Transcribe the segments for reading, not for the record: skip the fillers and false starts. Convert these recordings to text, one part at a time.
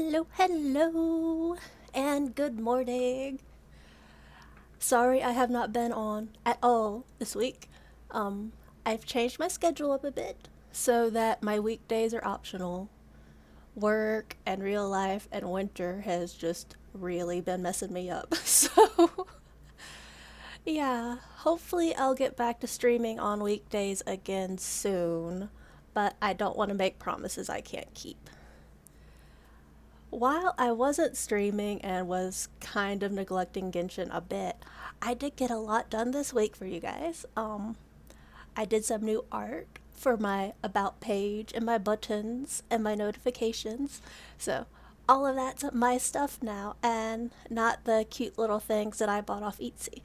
Hello, hello, and good morning. Sorry I have not been on at all this week. I've changed my schedule up a bit so that my weekdays are optional. Work and real life and winter has just really been messing me up. So, yeah, hopefully I'll get back to streaming on weekdays again soon, but I don't want to make promises I can't keep. While I wasn't streaming and was kind of neglecting Genshin a bit, I did get a lot done this week for you guys. I did some new art for my about page and my buttons and my notifications. So, all of that's my stuff now and not the cute little things that I bought off Etsy.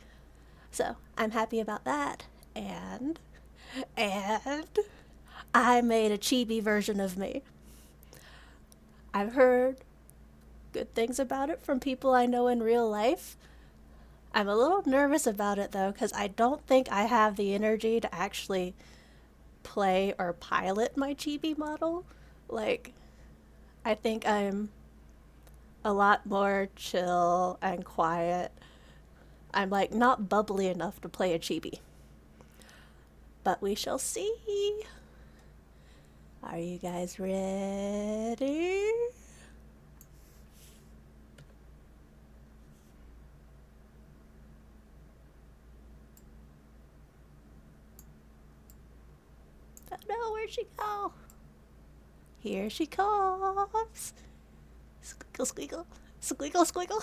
So, I'm happy about that. And I made a chibi version of me. I've heard good things about it from people I know in real life. I'm a little nervous about it though, because I don't think I have the energy to actually play or pilot my chibi model. Like, I think I'm a lot more chill and quiet. I'm like not bubbly enough to play a chibi. But we shall see. Are you guys ready? Oh no, where'd she go? Here she comes. Squeakle, squeakle, squeakle, squeakle.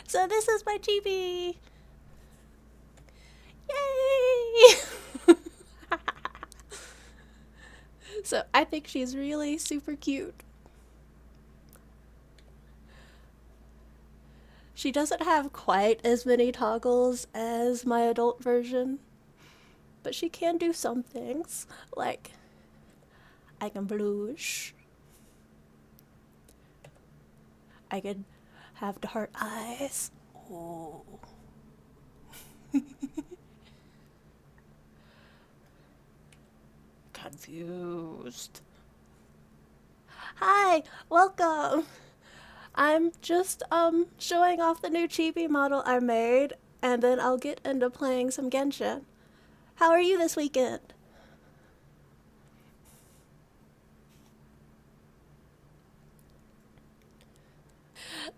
So this is my chibi. Yay! So I think she's really super cute. She doesn't have quite as many toggles as my adult version, but she can do some things. Like, I can blush. I can have dark eyes. Oh. Confused. Hi, welcome. I'm just showing off the new chibi model I made, and then I'll get into playing some Genshin. How are you this weekend?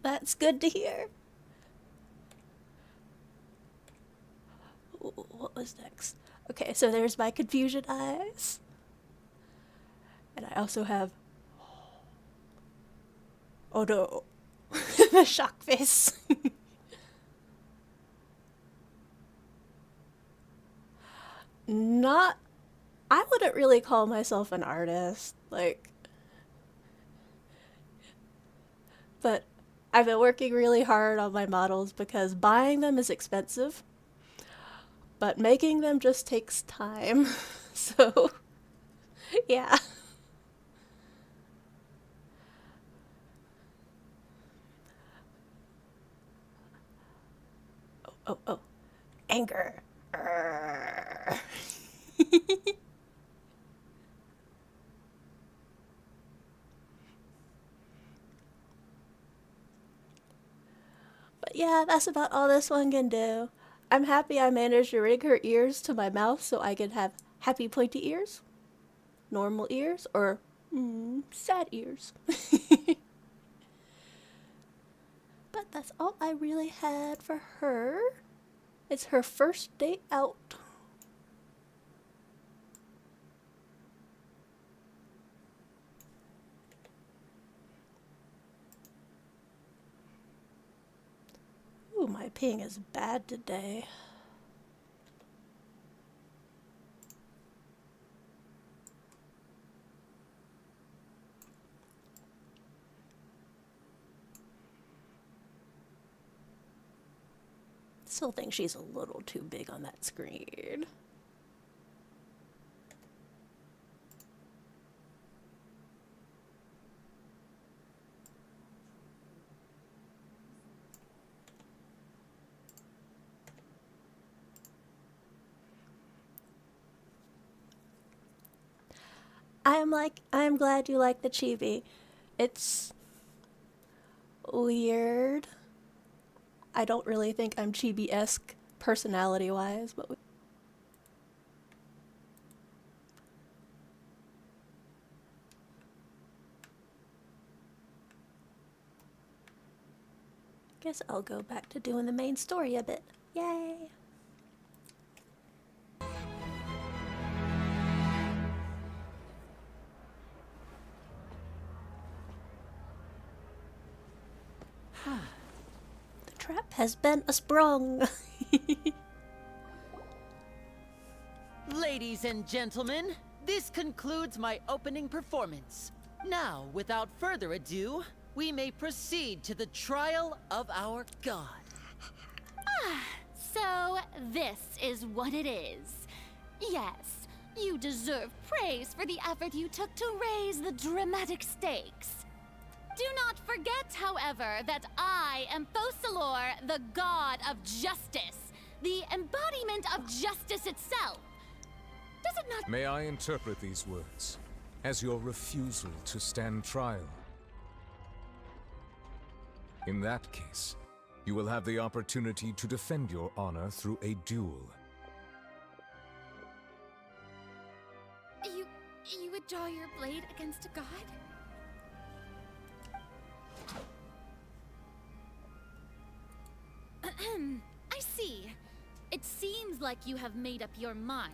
That's good to hear. Ooh, what was next? Okay, so there's my confusion eyes. And I also have. Oh no. The shock face. Not. I wouldn't really call myself an artist. Like. But I've been working really hard on my models because buying them is expensive, but making them just takes time. So, yeah. Oh, oh. Anger. But yeah, that's about all this one can do. I'm happy I managed to rig her ears to my mouth so I could have happy pointy ears, normal ears, or sad ears. But that's all I really had for her. It's her first day out. Ooh, my ping is bad today. Still think she's a little too big on that screen. I'm glad you like the chibi. It's weird. I don't really think I'm chibi-esque personality-wise, but guess I'll go back to doing the main story a bit. Yay! The trap has been sprung. Ladies and gentlemen, this concludes my opening performance. Now, without further ado, we may proceed to the trial of our god. So this is what it is. Yes, you deserve praise for the effort you took to raise the dramatic stakes. Do not forget, however, that I am Focalor, the god of justice, the embodiment of justice itself. Does it not— May I interpret these words as your refusal to stand trial? In that case, you will have the opportunity to defend your honor through a duel. You would draw your blade against a god? I see. It seems like you have made up your mind.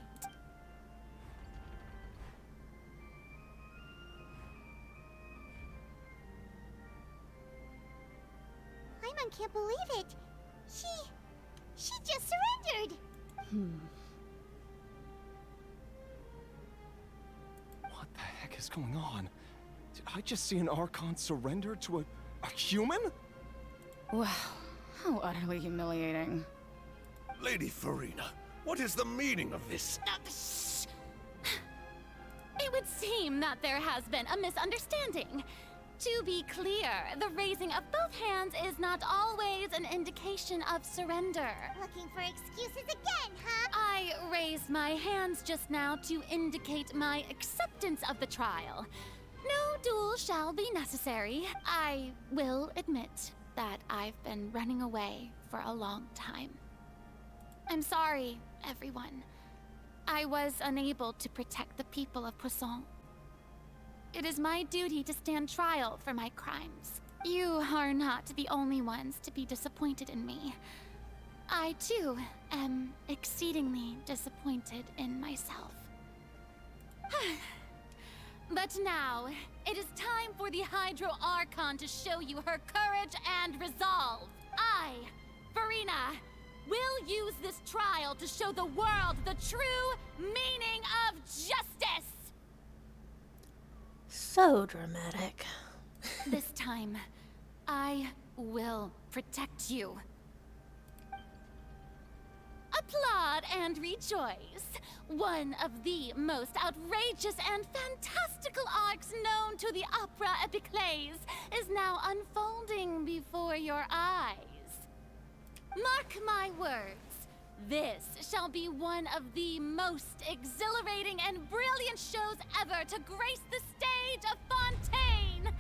Paimon can't believe it. She just surrendered. What the heck is going on? Did I just see an Archon surrender to a human? Wow, how utterly humiliating. Lady Furina, what is the meaning of this? It would seem that there has been a misunderstanding. To be clear, the raising of both hands is not always an indication of surrender. Looking for excuses again, huh? I raised my hands just now to indicate my acceptance of the trial. No duel shall be necessary. I will admit that I've been running away for a long time. I'm sorry, everyone. I was unable to protect the people of Poisson. It is my duty to stand trial for my crimes. You are not the only ones to be disappointed in me. I, too, am exceedingly disappointed in myself. But now, it is time for the Hydro Archon to show you her courage and resolve. I, Furina, will use this trial to show the world the true meaning of justice! So dramatic. This time, I will protect you. Applaud and rejoice. One of the most outrageous and fantastical arcs known to the opera epiclese is now unfolding before your eyes. Mark my words. This shall be one of the most exhilarating and brilliant shows ever to grace the stage of Fontaine!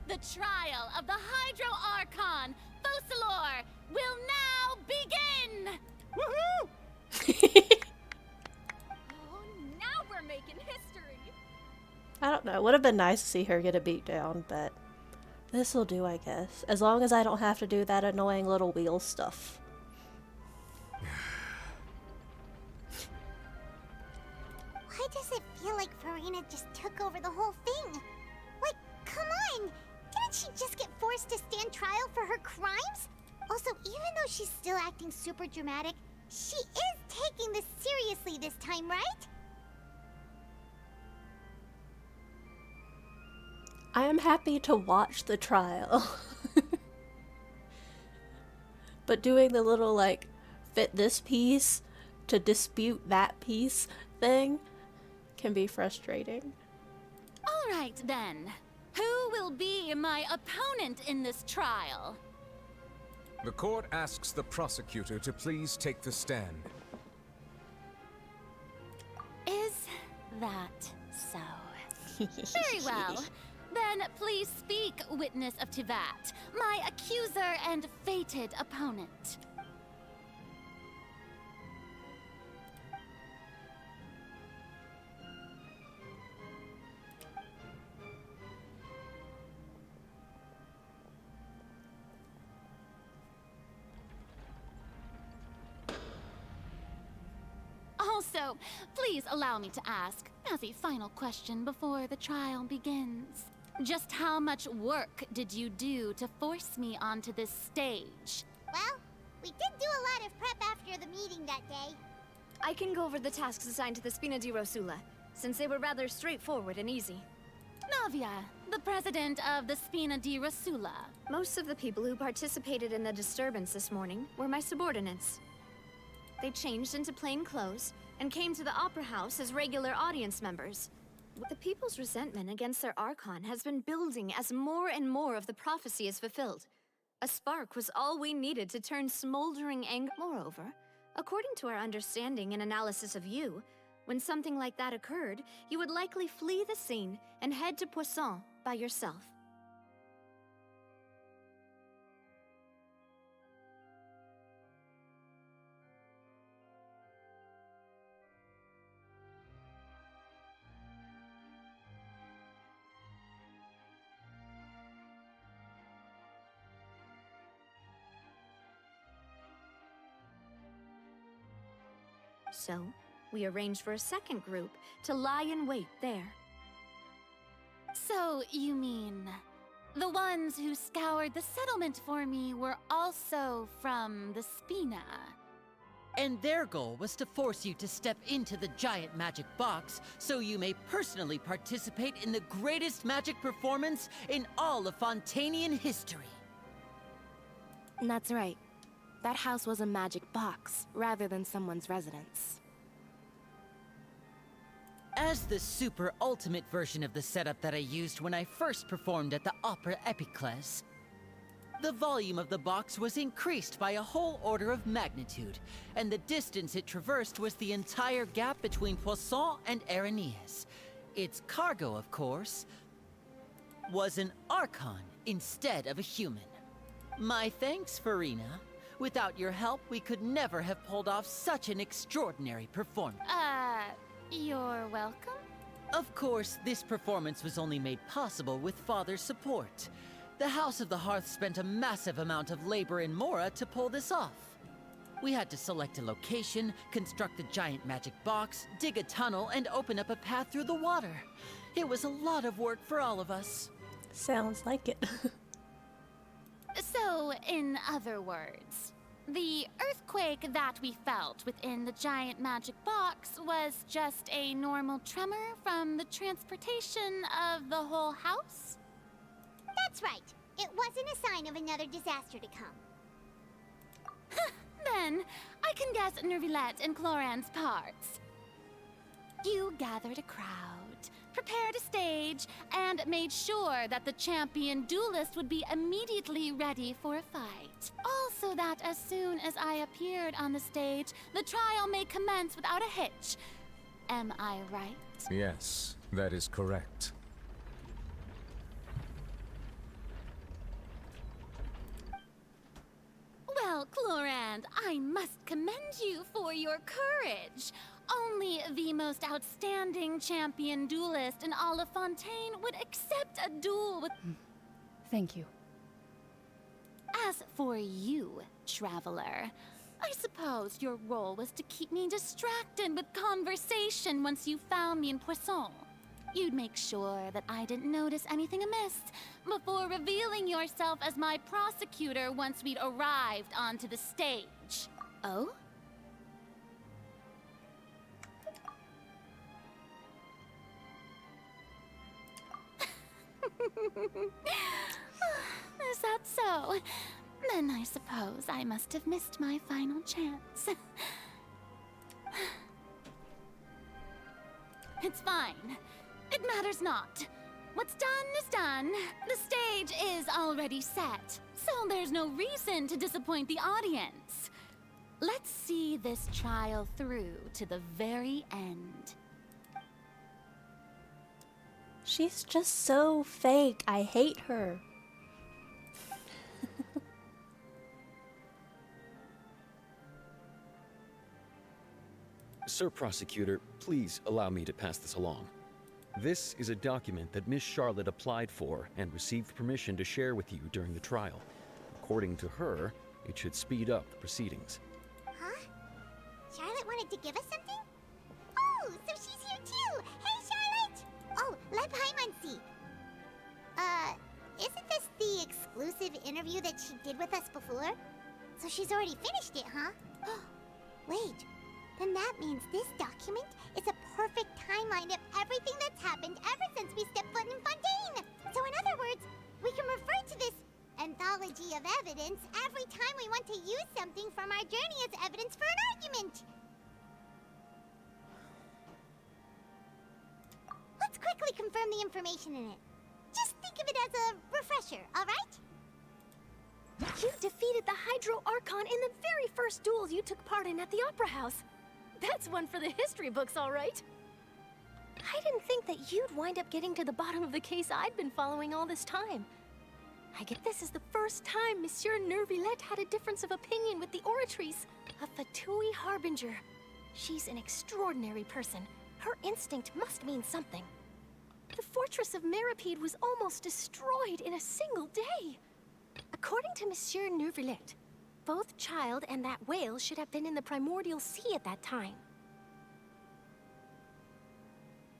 The trial of the Hydro Archon, Focalor, will now begin! Woohoo! Oh, now we're making history! I don't know. It would have been nice to see her get a beat down, but this'll do, I guess. As long as I don't have to do that annoying little wheel stuff. Why does it feel like Furina just took over the whole thing? Like, come on! Didn't she just get forced to stand trial for her crimes? Also, even though she's still acting super dramatic, she is taking this seriously this time, right? I am happy to watch the trial. But doing the little, like, fit this piece to dispute that piece thing can be frustrating. All right, then. Who will be my opponent in this trial? The court asks the prosecutor to please take the stand. Is that so? Very well. Then please speak, witness of Tivat, my accuser and fated opponent. Also, please allow me to ask, as a final question before the trial begins, just how much work did you do to force me onto this stage? Well, we did do a lot of prep after the meeting that day. I can go over the tasks assigned to the Spina di Rosula, since they were rather straightforward and easy. Navia, the president of the Spina di Rosula. Most of the people who participated in the disturbance this morning were my subordinates. They changed into plain clothes and came to the Opera House as regular audience members. The people's resentment against their Archon has been building as more and more of the prophecy is fulfilled. A spark was all we needed to turn smoldering anger. Moreover, according to our understanding and analysis of you, when something like that occurred, you would likely flee the scene and head to Poisson by yourself. So, we arranged for a second group to lie in wait there. So, you mean, the ones who scoured the settlement for me were also from the Spina? And their goal was to force you to step into the giant magic box so you may personally participate in the greatest magic performance in all of Fontainian history. That's right. That house was a magic box, rather than someone's residence. As the super ultimate version of the setup that I used when I first performed at the Opera Epiclese, the volume of the box was increased by a whole order of magnitude, and the distance it traversed was the entire gap between Poisson and Aranias. Its cargo, of course, was an Archon instead of a human. My thanks, Furina. Without your help, we could never have pulled off such an extraordinary performance. You're welcome? Of course, this performance was only made possible with Father's support. The House of the Hearth spent a massive amount of labor in Mora to pull this off. We had to select a location, construct the giant magic box, dig a tunnel, and open up a path through the water. It was a lot of work for all of us. Sounds like it. So, in other words, the earthquake that we felt within the giant magic box was just a normal tremor from the transportation of the whole house? That's right. It wasn't a sign of another disaster to come. Then, I can guess Nervilette and Cloran's parts. You gathered a crowd, prepared a stage, and made sure that the champion duelist would be immediately ready for a fight. Also that as soon as I appeared on the stage, the trial may commence without a hitch. Am I right? Yes, that is correct. Well, Clorand, I must commend you for your courage. Only the most outstanding champion duelist in all of Fontaine would accept a duel with... Thank you. As for you, traveler, I suppose your role was to keep me distracted with conversation once you found me in Poisson. You'd make sure that I didn't notice anything amiss before revealing yourself as my prosecutor once we'd arrived onto the stage. Oh? Is that so? Then I suppose I must have missed my final chance. It's fine. It matters not. What's done is done. The stage is already set, so there's no reason to disappoint the audience. Let's see this trial through to the very end. She's just so fake. I hate her. Sir Prosecutor, please allow me to pass this along. This is a document that Miss Charlotte applied for and received permission to share with you during the trial. According to her, it should speed up the proceedings. Huh? Charlotte wanted to give us something? Oh, so she's here too! Hey, Charlotte! Oh, let Paimon see. Isn't this the exclusive interview that she did with us before? So she's already finished it, huh? Wait, then that means this document is a perfect timeline of everything that's happened ever since we stepped foot in Fontaine! So in other words, we can refer to this anthology of evidence every time we want to use something from our journey as evidence for an argument! Let's quickly confirm the information in it. Just think of it as a refresher, alright? You defeated the Hydro Archon in the very first duels you took part in at the Opera House. That's one for the history books, all right. I didn't think that you'd wind up getting to the bottom of the case I'd been following all this time. I get this is the first time Monsieur Nervillette had a difference of opinion with the Oratrice, a Fatui Harbinger. She's an extraordinary person. Her instinct must mean something. The fortress of Meripede was almost destroyed in a single day. According to Monsieur Nervillette, both Child and that whale should have been in the primordial sea at that time.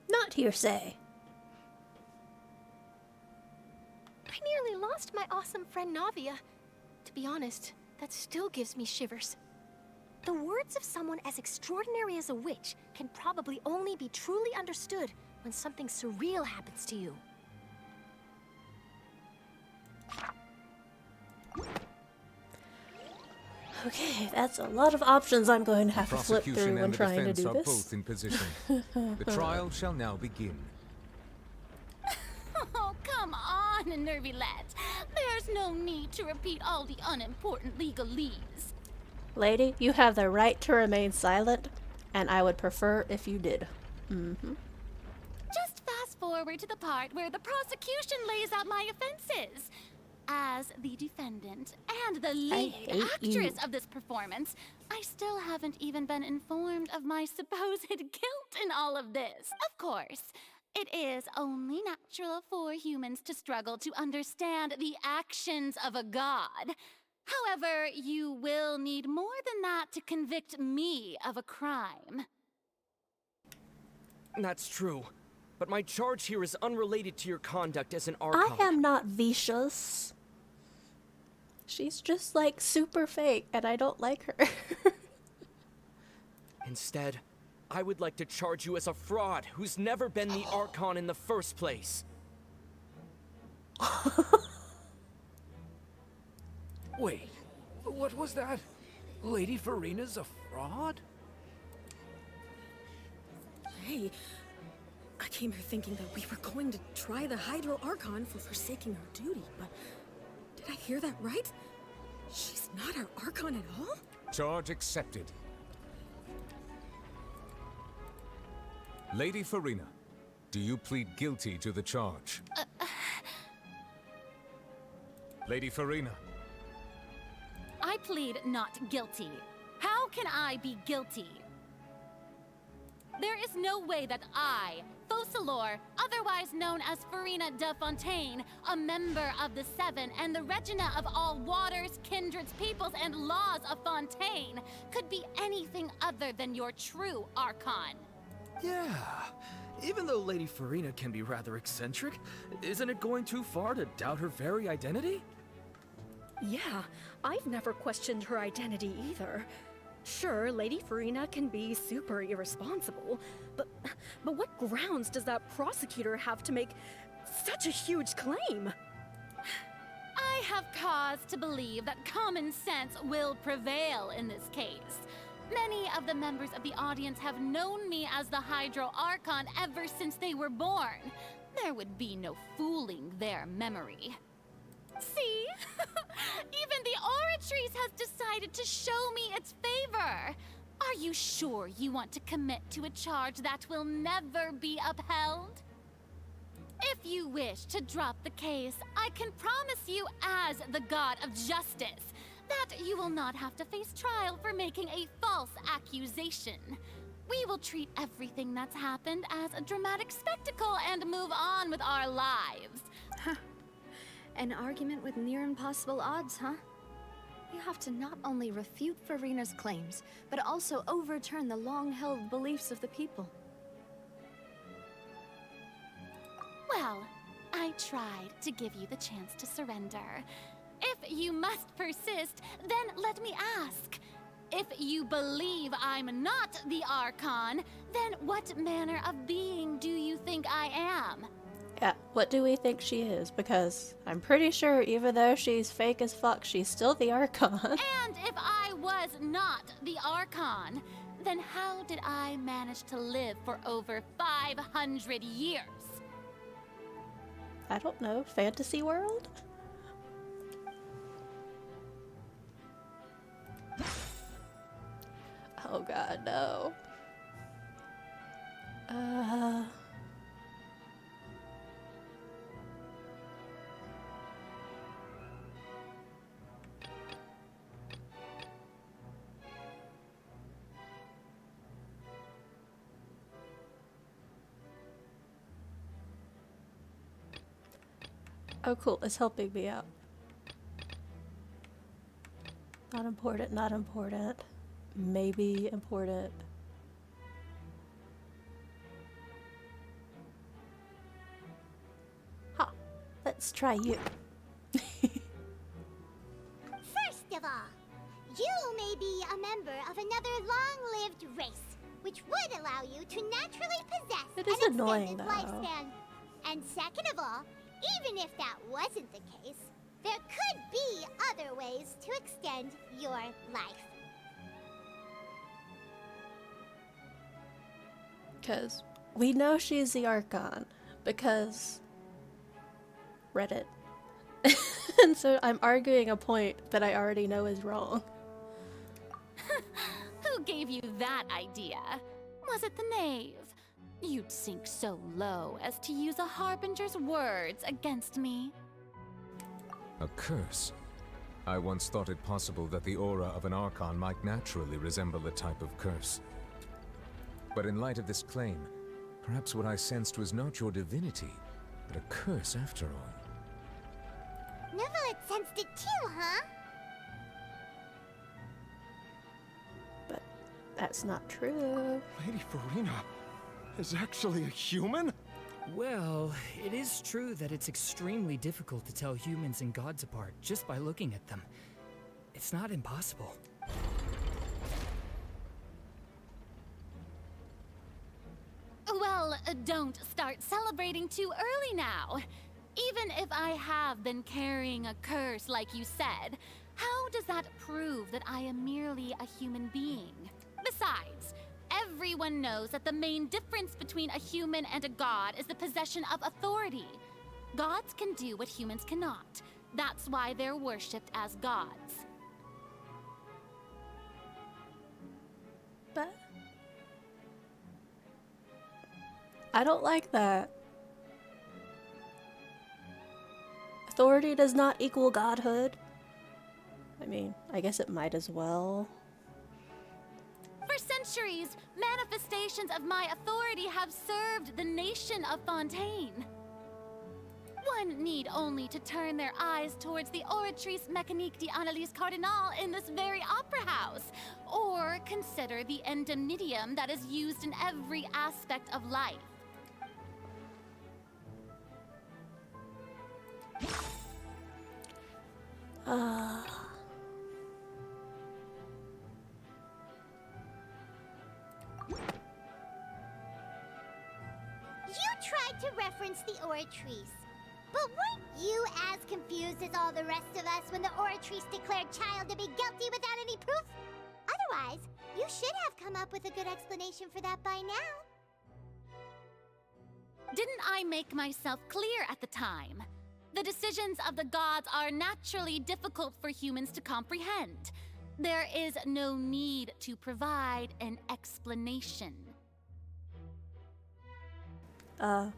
Not hearsay. I nearly lost my awesome friend Navia. To be honest, that still gives me shivers. The words of someone as extraordinary as a witch can probably only be truly understood when something surreal happens to you. Okay, that's a lot of options I'm going to have to flip through when trying to do are this. both in position. The trial shall now begin. Oh, come on, Nervillette. There's no need to repeat all the unimportant legalese. Lady, you have the right to remain silent, and I would prefer if you did. Just fast forward to the part where the prosecution lays out my offenses. As the defendant and the lead actress of this performance, I still haven't even been informed of my supposed guilt in all of this. Of course, it is only natural for humans to struggle to understand the actions of a god. However, you will need more than that to convict me of a crime. That's true. But my charge here is unrelated to your conduct as an Archon. I am not vicious. She's just like super fake, and I don't like her. Instead, I would like to charge you as a fraud who's never been the Archon in the first place. Wait, what was that? Lady Furina's a fraud? Hey, I came here thinking that we were going to try the Hydro Archon for forsaking her duty, but did I hear that right? She's not our Archon at all? Charge accepted. Lady Furina, do you plead guilty to the charge? Lady Furina. I plead not guilty. How can I be guilty? There is no way that I, Focalor, otherwise known as Furina de Fontaine, a member of the Seven and the Regina of all waters, kindreds, peoples, and laws of Fontaine, could be anything other than your true Archon. Yeah, even though Lady Furina can be rather eccentric, isn't it going too far to doubt her very identity? Yeah, I've never questioned her identity either. Sure, Lady Furina can be super irresponsible, but what grounds does that prosecutor have to make such a huge claim? I have cause to believe that common sense will prevail in this case. Many of the members of the audience have known me as the Hydro Archon ever since they were born. There would be no fooling their memory. See? Even the Oratrice has decided to show me its favor. Are you sure you want to commit to a charge that will never be upheld? If you wish to drop the case, I can promise you as the god of justice that you will not have to face trial for making a false accusation. We will treat everything that's happened as a dramatic spectacle and move on with our lives. Huh. An argument with near impossible odds, huh? You have to not only refute Furina's claims, but also overturn the long-held beliefs of the people. Well, I tried to give you the chance to surrender. If you must persist, then let me ask. If you believe I'm not the Archon, then what manner of being do you think I am? Yeah, what do we think she is? Because I'm pretty sure even though she's fake as fuck, she's still the Archon. And if I was not the Archon, then how did I manage to live for over 500 years? I don't know, fantasy world? Oh god, no. Oh cool, it's helping me out. Not important, not important. Maybe important. Huh. Let's try you. First of all, you may be a member of another long-lived race, which would allow you to naturally possess It is an annoying, extended though. lifespan. And second of all, even if that wasn't the case, there could be other ways to extend your life. Because we know she's the Archon. Because Reddit. And so I'm arguing a point that I already know is wrong. Who gave you that idea? Was it the knave? You'd sink so low as to use a harbinger's words against me. A curse? I once thought it possible that the aura of an Archon might naturally resemble a type of curse. But in light of this claim, perhaps what I sensed was not your divinity, but a curse after all. Neverlet sensed it too, huh? But that's not true. Lady Furina is actually a human? Well, it is true that it's extremely difficult to tell humans and gods apart just by looking at them. It's not impossible. Well, don't start celebrating too early now. Even if I have been carrying a curse like you said, how does that prove that I am merely a human being? Besides, everyone knows that the main difference between a human and a god is the possession of authority. Gods can do what humans cannot. That's why they're worshipped as gods. But I don't like that. Authority does not equal godhood. I mean, I guess it might as well. For centuries, manifestations of my authority have served the nation of Fontaine. One need only to turn their eyes towards the Oratrice Mécanique d'Analyse Cardinal in this very opera house, or consider the endemnitium that is used in every aspect of life. You tried to reference the Oratrice, but weren't you as confused as all the rest of us when the Oratrice declared Child to be guilty without any proof? Otherwise, you should have come up with a good explanation for that by now. Didn't I make myself clear at the time? The decisions of the gods are naturally difficult for humans to comprehend. There is no need to provide an explanation.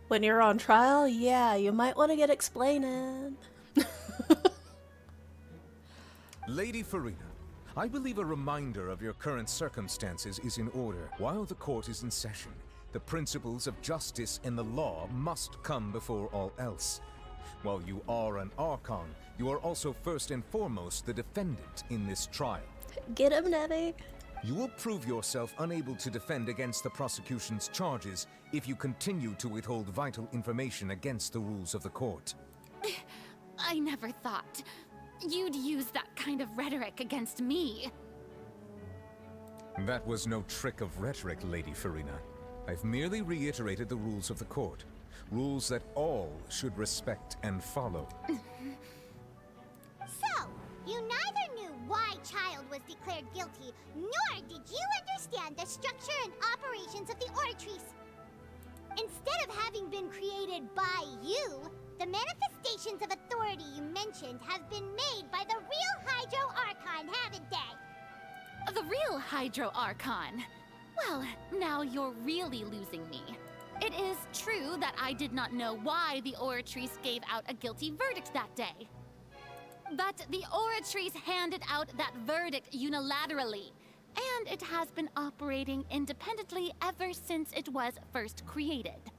When you're on trial, yeah, you might want to get explaining. Lady Furina, I believe a reminder of your current circumstances is in order. While the court is in session, the principles of justice and the law must come before all else. While you are an Archon, you are also first and foremost the defendant in this trial. Get him, Nevi. You will prove yourself unable to defend against the prosecution's charges if you continue to withhold vital information against the rules of the court. I never thought you'd use that kind of rhetoric against me. That was no trick of rhetoric, Lady Furina. I've merely reiterated the rules of the court. Rules that all should respect and follow. So, you neither knew why Child was declared guilty, nor did you understand the structure and operations of the Oratrice. Instead of having been created by you, the manifestations of authority you mentioned have been made by the real Hydro Archon, haven't they? The real Hydro Archon? Well, now you're really losing me. It is true that I did not know why the Oratrice gave out a guilty verdict that day. But the Oratrice handed out that verdict unilaterally, and it has been operating independently ever since it was first created.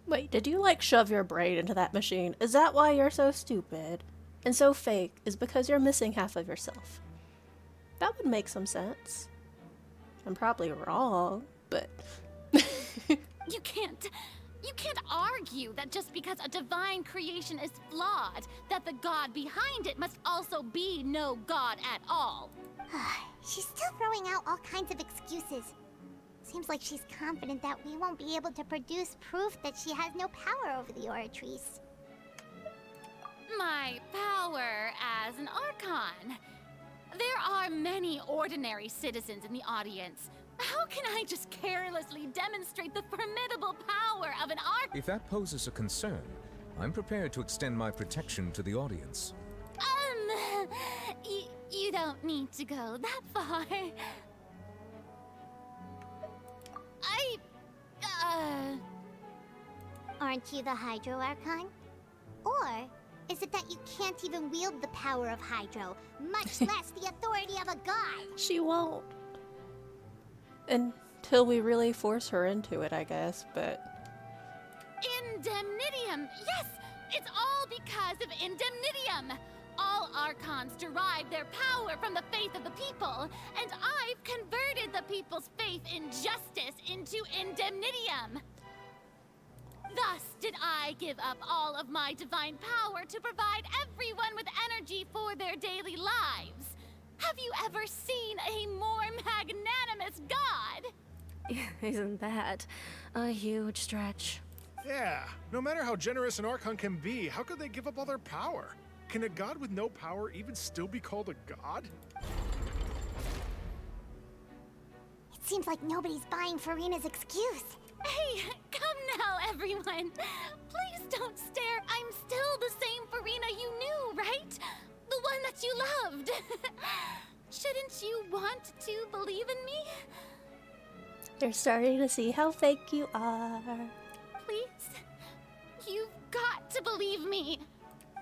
Wait, did you like shove your brain into that machine? Is that why you're so stupid and so fake? Is because you're missing half of yourself? That would make some sense. I'm probably wrong, but... You can't argue that just because a divine creation is flawed, that the god behind it must also be no god at all. She's still throwing out all kinds of excuses. Seems like she's confident that we won't be able to produce proof that she has no power over the Oratrice. My power as an Archon. There are many ordinary citizens in the audience. How can I just carelessly demonstrate the formidable power of an Archon? If that poses a concern, I'm prepared to extend my protection to the audience. You don't need to go that far. Aren't you the Hydro Archon? Or is it that you can't even wield the power of Hydro, much less the authority of a god? She won't. Until we really force her into it, I guess, but... Indemnitium! Yes! It's all because of Indemnitium! All Archons derive their power from the faith of the people, and I've converted the people's faith in justice into Indemnitium! Thus did I give up all of my divine power to provide everyone with energy for their daily lives. Have you ever seen a more magnanimous god? Isn't that a huge stretch? Yeah, no matter how generous an Archon can be, how could they give up all their power? Can a god with no power even still be called a god? It seems like nobody's buying Furina's excuse. Hey, come now, everyone. Please don't stare. I'm still the same Furina you knew, right? The one that you loved. Shouldn't you want to believe in me? You're starting to see how fake you are. Please? You've got to believe me.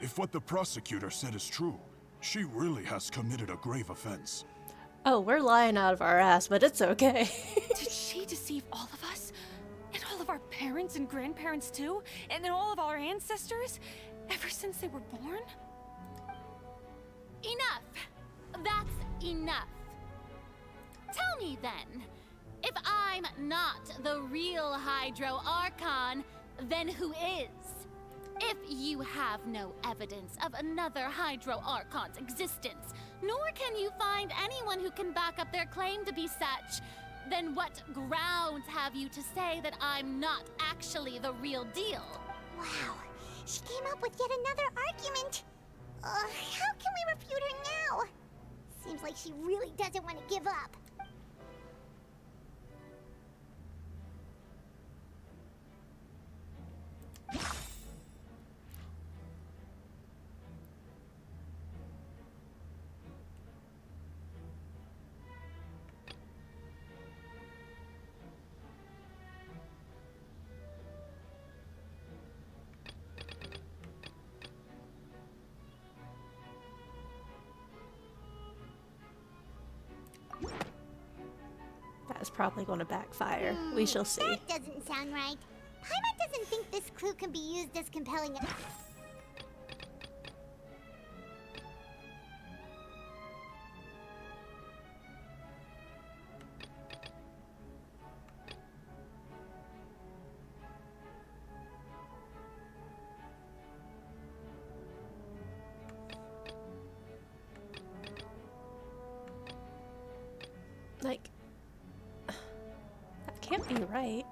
If what the prosecutor said is true, she really has committed a grave offense. Oh, we're lying out of our ass, but it's okay. Did she deceive all of us? And all of our parents and grandparents too? And then all of our ancestors? Ever since they were born? Enough. That's enough. Tell me then, if I'm not the real Hydro Archon, then who is? If you have no evidence of another Hydro Archon's existence, nor can you find anyone who can back up their claim to be such, then what grounds have you to say that I'm not actually the real deal? Wow, she came up with yet another argument. How can we refute her now? Seems like she really doesn't want to give up. probably going to backfire. We shall see. That doesn't sound right. Paimon doesn't think this clue can be used as compelling. Like, that can't be right.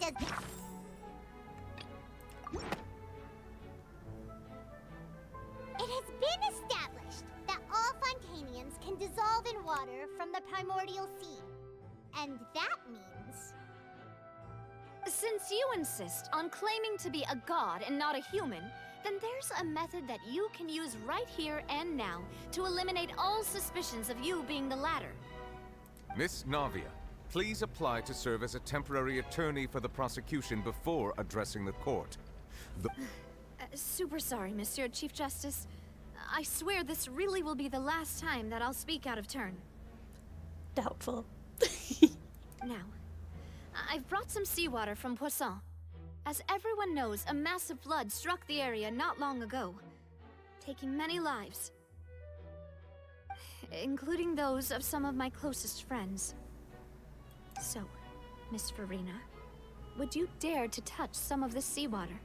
That doesn't. It has been established that all Fontainians can dissolve in water from the primordial sea. And that means... Since you insist on claiming to be a god and not a human, then there's a method that you can use right here and now to eliminate all suspicions of you being the latter. Miss Navia, please apply to serve as a temporary attorney for the prosecution before addressing the court. Super sorry, Monsieur Chief Justice. I swear this really will be the last time that I'll speak out of turn. Doubtful. Now, I've brought some seawater from Poisson. As everyone knows, a massive flood struck the area not long ago, taking many lives, including those of some of my closest friends. So, Miss Furina, would you dare to touch some of this seawater?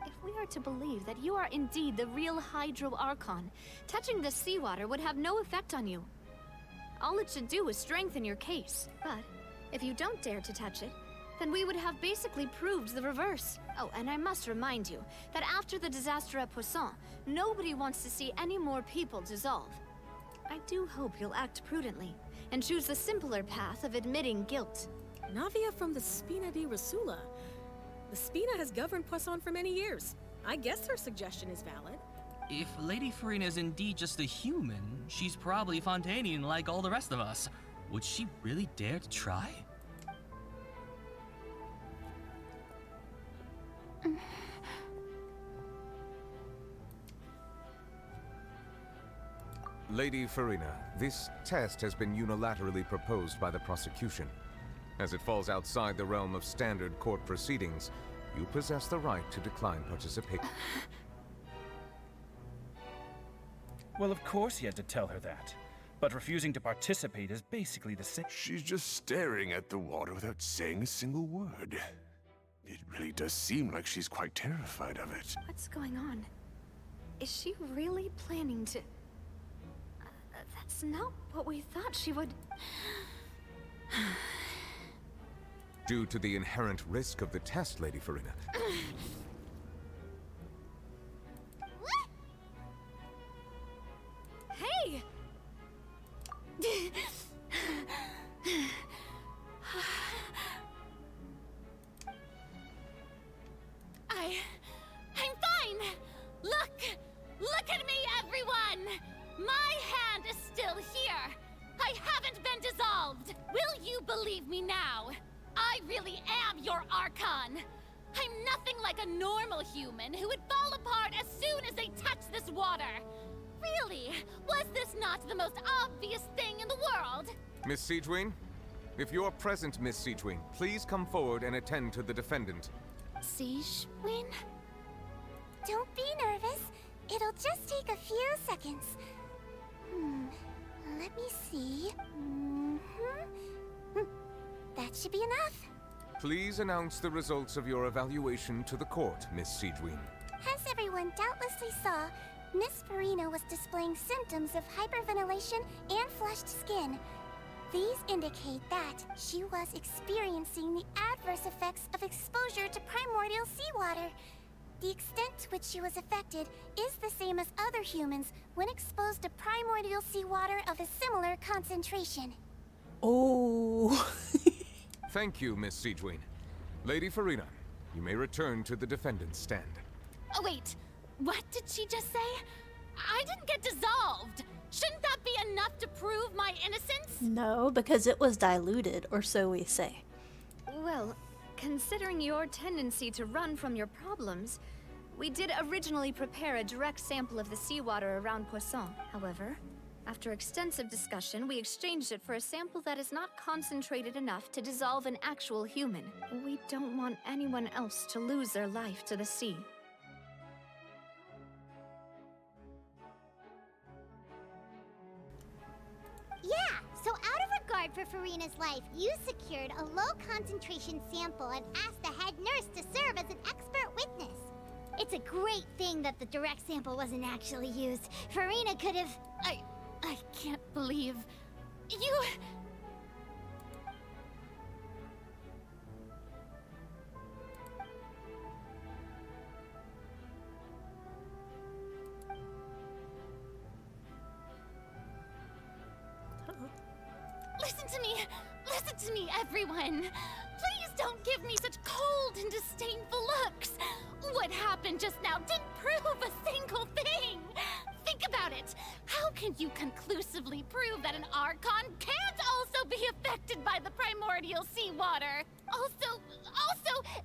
If we are to believe that you are indeed the real Hydro Archon, touching this seawater would have no effect on you. All it should do is strengthen your case. But if you don't dare to touch it, then we would have basically proved the reverse. Oh, and I must remind you that after the disaster at Poisson, nobody wants to see any more people dissolve. I do hope you'll act prudently and choose the simpler path of admitting guilt. Navia from the Spina di Rasula. The Spina has governed Poisson for many years. I guess her suggestion is valid. If Lady Furina is indeed just a human, she's probably Fontainian like all the rest of us. Would she really dare to try? Lady Furina, this test has been unilaterally proposed by the prosecution. As it falls outside the realm of standard court proceedings, you possess the right to decline participation. Well, of course he had to tell her that. But refusing to participate is basically the same. She's just staring at the water without saying a single word. It really does seem like she's quite terrified of it. What's going on? Is she really planning to... that's not what we thought she would... Due to the inherent risk of the test, Lady Furina. Hey! I'm fine! Look at me, everyone! My hand is still here! I haven't been dissolved! Will you believe me now? I really am your Archon! I'm nothing like a normal human who would fall apart as soon as they touch this water! Really? Was this not the most obvious thing in the world? Miss Siegewien? If you are present, Miss Siegewien, please come forward and attend to the defendant. Siegewien? Don't be nervous. It'll just take a few seconds. Let me see. That should be enough. Please announce the results of your evaluation to the court, Miss Siegewien. As everyone doubtlessly saw, Miss Furina was displaying symptoms of hyperventilation and flushed skin. These indicate that she was experiencing the adverse effects of exposure to primordial seawater. The extent to which she was affected is the same as other humans when exposed to primordial seawater of a similar concentration. Oh. Thank you, Miss Siegewien. Lady Furina, you may return to the defendant's stand. Oh, wait. What did she just say? I didn't get dissolved! Shouldn't that be enough to prove my innocence? No, because it was diluted, or so we say. Well, considering your tendency to run from your problems, we did originally prepare a direct sample of the seawater around Poisson. However, After extensive discussion, we exchanged it for a sample that is not concentrated enough to dissolve an actual human. We don't want anyone else to lose their life to the sea. Yeah, so out of regard for Furina's life, you secured a low-concentration sample and asked the head nurse to serve as an expert witness. It's a great thing that the direct sample wasn't actually used. Furina could have... I can't believe... you... Listen to me! Listen to me, everyone! Please don't give me such cold and disdainful looks! What happened just now didn't prove a single thing! Think about it! How can you conclusively prove that an Archon can't also be affected by the primordial seawater? Also,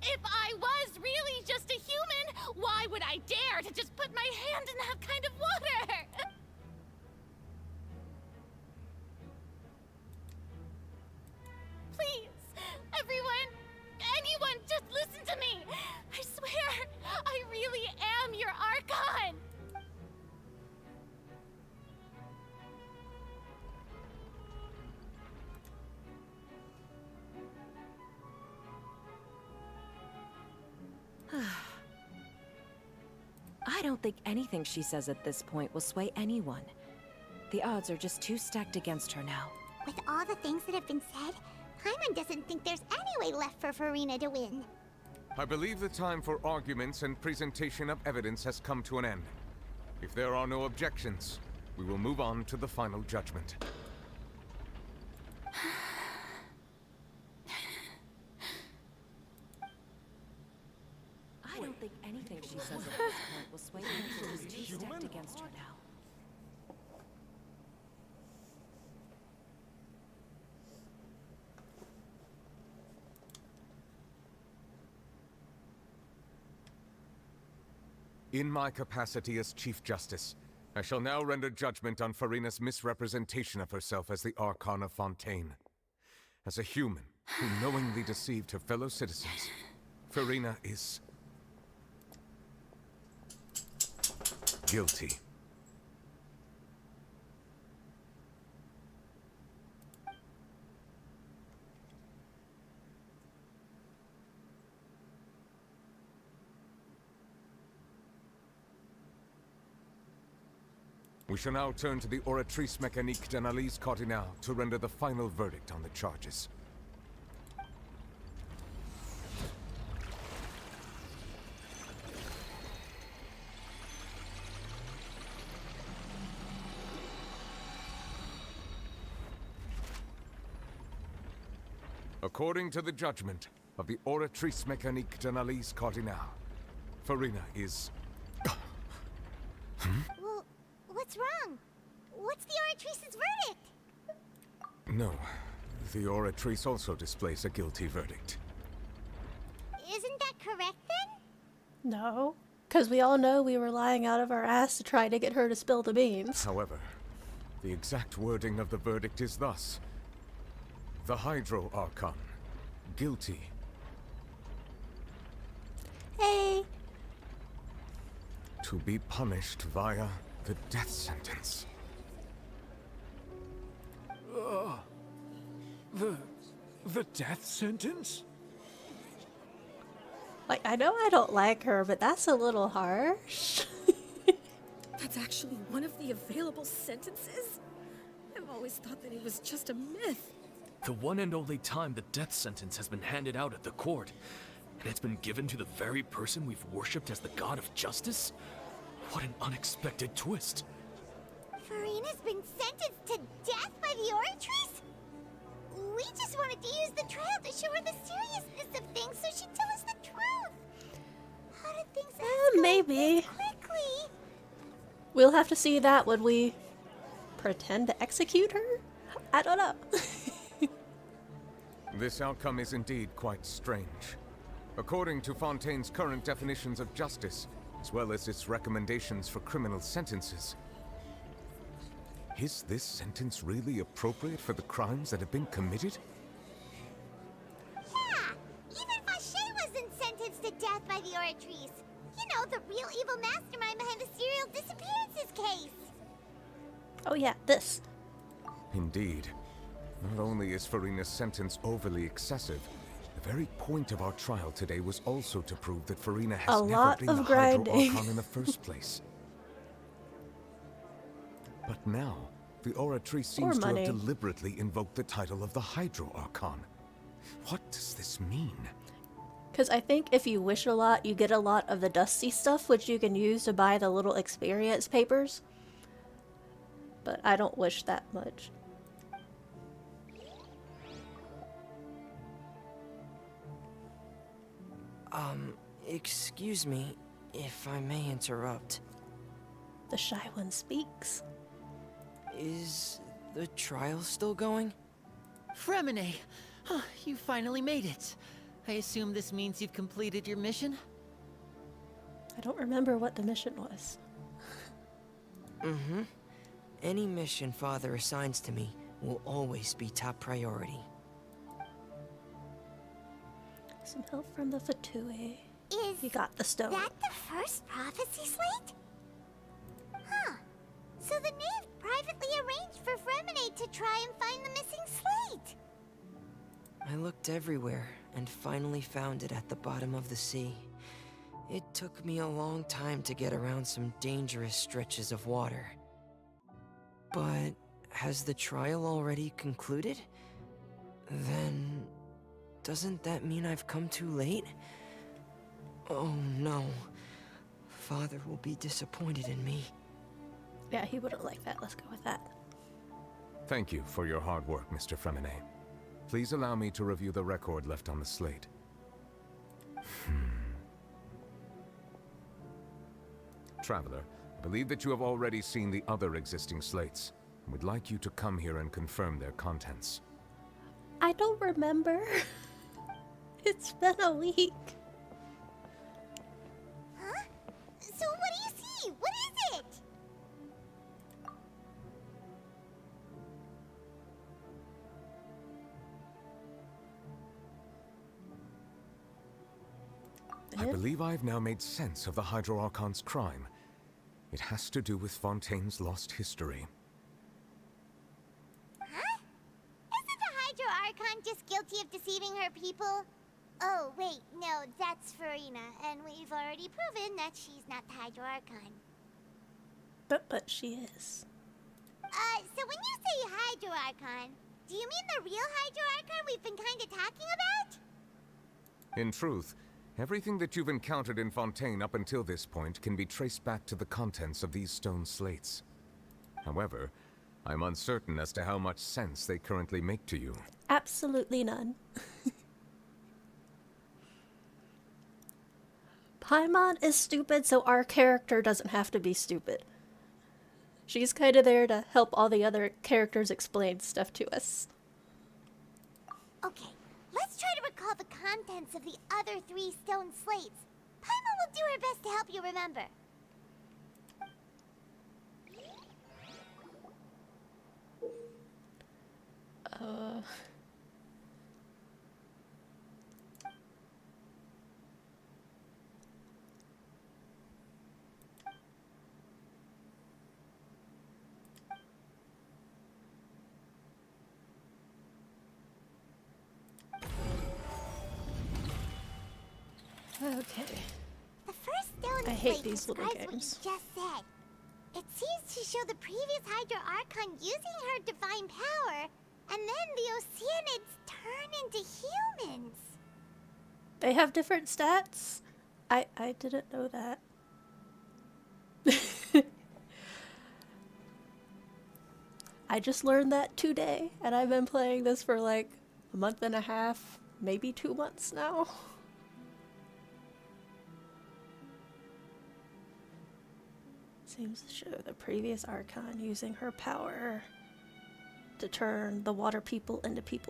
if I was really just a human, why would I dare to just put my hand in that kind of water? Please, everyone, anyone, just listen to me. I swear, I really am your Archon. I don't think anything she says at this point will sway anyone. The odds are just too stacked against her now. With all the things that have been said, Paimon doesn't think there's any way left for Furina to win. I believe the time for arguments and presentation of evidence has come to an end. If there are no objections, we will move on to the final judgment. I don't think anything she says at this point will sway anyone. She's too stacked against her now. In my capacity as Chief Justice, I shall now render judgment on Furina's misrepresentation of herself as the Archon of Fontaine. As a human who knowingly deceived her fellow citizens, Furina is... guilty. We shall now turn to the Oratrice Mécanique d'Analyse Cardinale to render the final verdict on the charges. According to the judgment of the Oratrice Mécanique d'Analyse Cardinale, Furina is... Well, what's wrong? What's the Oratrice's verdict? No. The Oratrice also displays a guilty verdict. Isn't that correct then? No, because we all know we were lying out of our ass to try to get her to spill the beans. However, the exact wording of the verdict is thus. The Hydro Archon, guilty. Hey! To be punished via the death sentence. The death sentence? Like, I know I don't like her, but that's a little harsh. That's actually one of the available sentences? I've always thought that it was just a myth. The one and only time the death sentence has been handed out at the court, and it's been given to the very person we've worshipped as the god of justice? What an unexpected twist. Furina's been sentenced to death by the Oratrice? We just wanted to use the trial to show her the seriousness of things so she'd tell us the truth. How did things escalate maybe. this quickly? We'll have to see that when we pretend to execute her? I don't know. This outcome is indeed quite strange. According to Fontaine's current definitions of justice, as well as its recommendations for criminal sentences, Is this sentence really appropriate for the crimes that have been committed? Yeah! Even Fache wasn't sentenced to death by the Oratrice. You know, the real evil mastermind behind the serial disappearances case. Oh yeah, this. Indeed. Not only is Furina's sentence overly excessive, the very point of our trial today was also to prove that Furina has A never lot been of the grinding. Hydro Archon in the first place. But now, the Oratrice seems to have money. deliberately invoked the title of the Hydro Archon. What does this mean? Because I think if you wish a lot, you get a lot of the dusty stuff, which you can use to buy the little experience papers. But I don't wish that much. Excuse me, if I may interrupt. The Shy One speaks. Is the trial still going? Fremine! Huh, you finally made it. I assume this means you've completed your mission? I don't remember what the mission was. Mm-hmm. Any mission Father assigns to me will always be top priority. Some help from the Fatui. You got the stone. That the first prophecy slate? Huh. So the knave privately arranged for Fremine to try and find the missing slate. I looked everywhere and finally found it at the bottom of the sea. It took me a long time to get around some dangerous stretches of water. But has the trial already concluded? Then doesn't that mean I've come too late? Oh no. Father will be disappointed in me. Yeah, he wouldn't like that. Let's go with that. Thank you for your hard work, Mr. Fremine. Please allow me to review the record left on the slate. Traveler, I believe that you have already seen the other existing slates. I would like you to come here and confirm their contents. I don't remember. It's been a week. Huh? So what do you see? What is it? I believe I've now made sense of the Hydro Archon's crime. It has to do with Fontaine's lost history. Huh? Isn't the Hydro Archon just guilty of deceiving her people? Oh, wait, no, that's Furina, and we've already proven that she's not the Hydro Archon. But she is. So when you say Hydro Archon, do you mean the real Hydro Archon we've been kinda talking about? In truth, everything that you've encountered in Fontaine up until this point can be traced back to the contents of these stone slates. However, I'm uncertain as to how much sense they currently make to you. Absolutely none. Paimon is stupid, so our character doesn't have to be stupid. She's kind of there to help all the other characters explain stuff to us. Okay, let's try to recall the contents of the other 3 stone slates. Paimon will do her best to help you remember. Okay. The first stone I hate slate these little describes games. what you just said. It seems to show the previous Hydro Archon using her divine power, and then the Oceanids turn into humans. They have different stats? I didn't know that. I just learned that today, and I've been playing this for like a month and a half, maybe 2 months now. Seems to show the previous Archon using her power to turn the water people into people.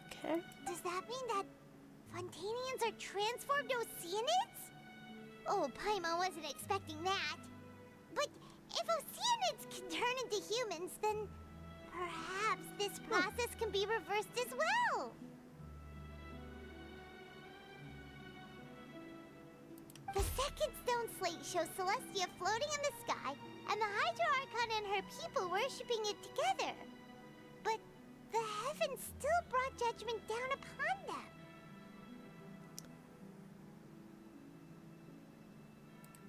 Okay. Does that mean that Fontainians are transformed Oceanids? Oh, Paimon wasn't expecting that. But if Oceanids can turn humans, then perhaps this process can be reversed as well. The second stone slate shows Celestia floating in the sky, and the Hydro Archon and her people worshipping it together. But the heavens still brought judgment down upon them.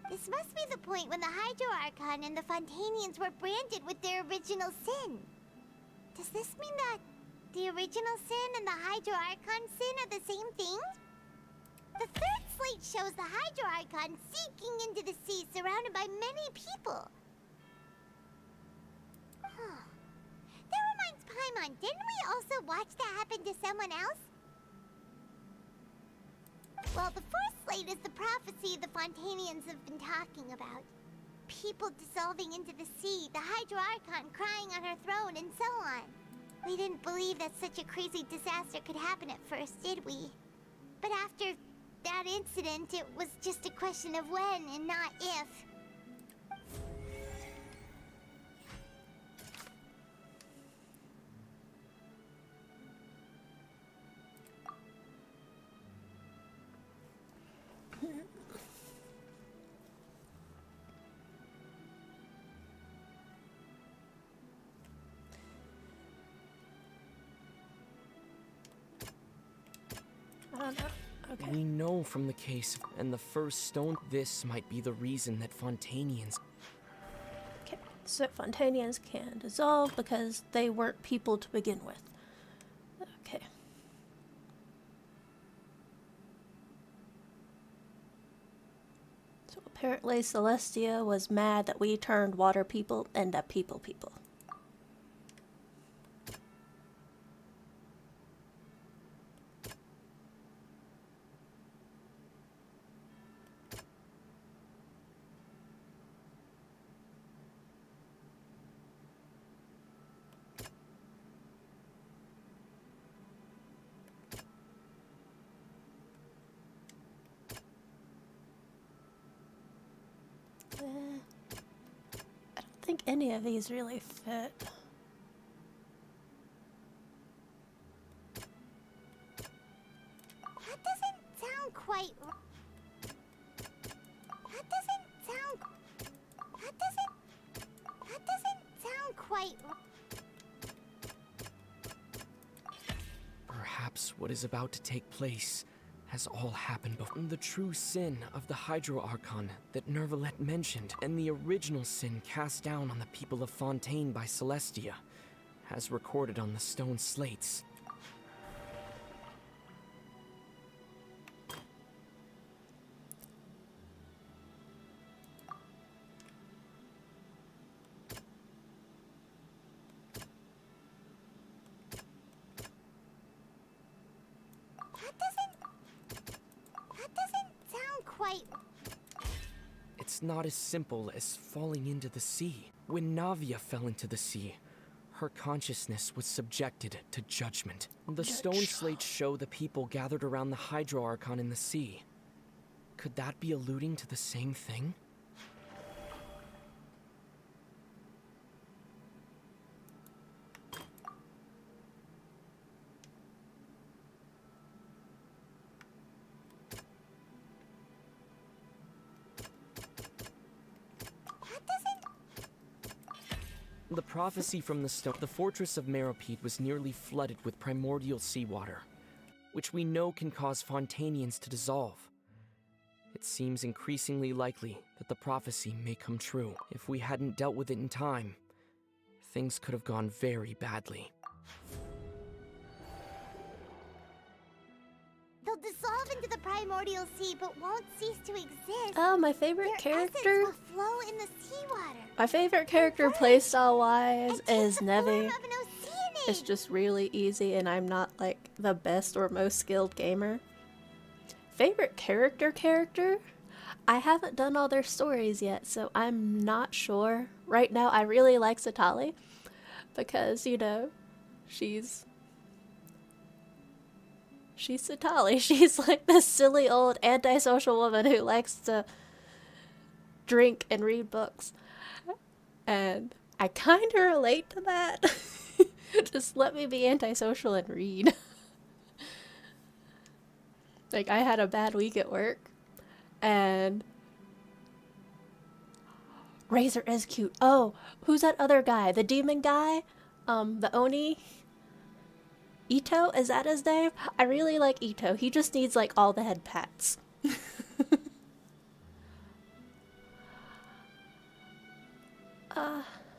This must be the point when the Hydro Archon and the Fontainians were branded with their original sin. Does this mean that the original sin and the Hydro Archon sin are the same thing? The third slate shows the Hydro Archon sinking into the sea surrounded by many people. That reminds Paimon, didn't we also watch that happen to someone else? Well, the fourth slate is the prophecy the Fontainians have been talking about. People dissolving into the sea, the Hydro Archon crying on her throne, and so on. We didn't believe that such a crazy disaster could happen at first, did we? But after that incident, it was just a question of when and not if. Okay. We know from the case and the first stone, this might be the reason that Fontainians... Okay, so Fontainians can dissolve because they weren't people to begin with. Okay. So apparently Celestia was mad that we turned water people into people. I don't think any of these really fit. That doesn't sound quite... That doesn't sound quite... Perhaps what is about to take place has all happened before. The true sin of the Hydro Archon that Nervalette mentioned, and the original sin cast down on the people of Fontaine by Celestia, as recorded on the stone slates. It's not as simple as falling into the sea. When Navia fell into the sea, her consciousness was subjected to judgment. The stone slates show the people gathered around the Hydro Archon in the sea. Could that be alluding to the same thing? The prophecy from the stone, the fortress of Meropide was nearly flooded with primordial seawater, which we know can cause Fontainians to dissolve. It seems increasingly likely that the prophecy may come true. If we hadn't dealt with it in time, things could have gone very badly. They'll dissolve into the primordial sea, but won't cease to exist. Oh, my favorite Their character. essence will flow in the seawater. My favorite character playstyle wise is Nevi. It's just really easy and I'm not like the best or most skilled gamer. Favorite character? I haven't done all their stories yet, so I'm not sure. Right now I really like Satali because, you know, she's Satali. She's like this silly old antisocial woman who likes to drink and read books. And I kind of relate to that. Just let me be antisocial and read. Like, I had a bad week at work, and Razor is cute. Oh, who's that other guy? The demon guy? The Oni? Ito? Is that his name? I really like Ito. He just needs, like, all the head pats.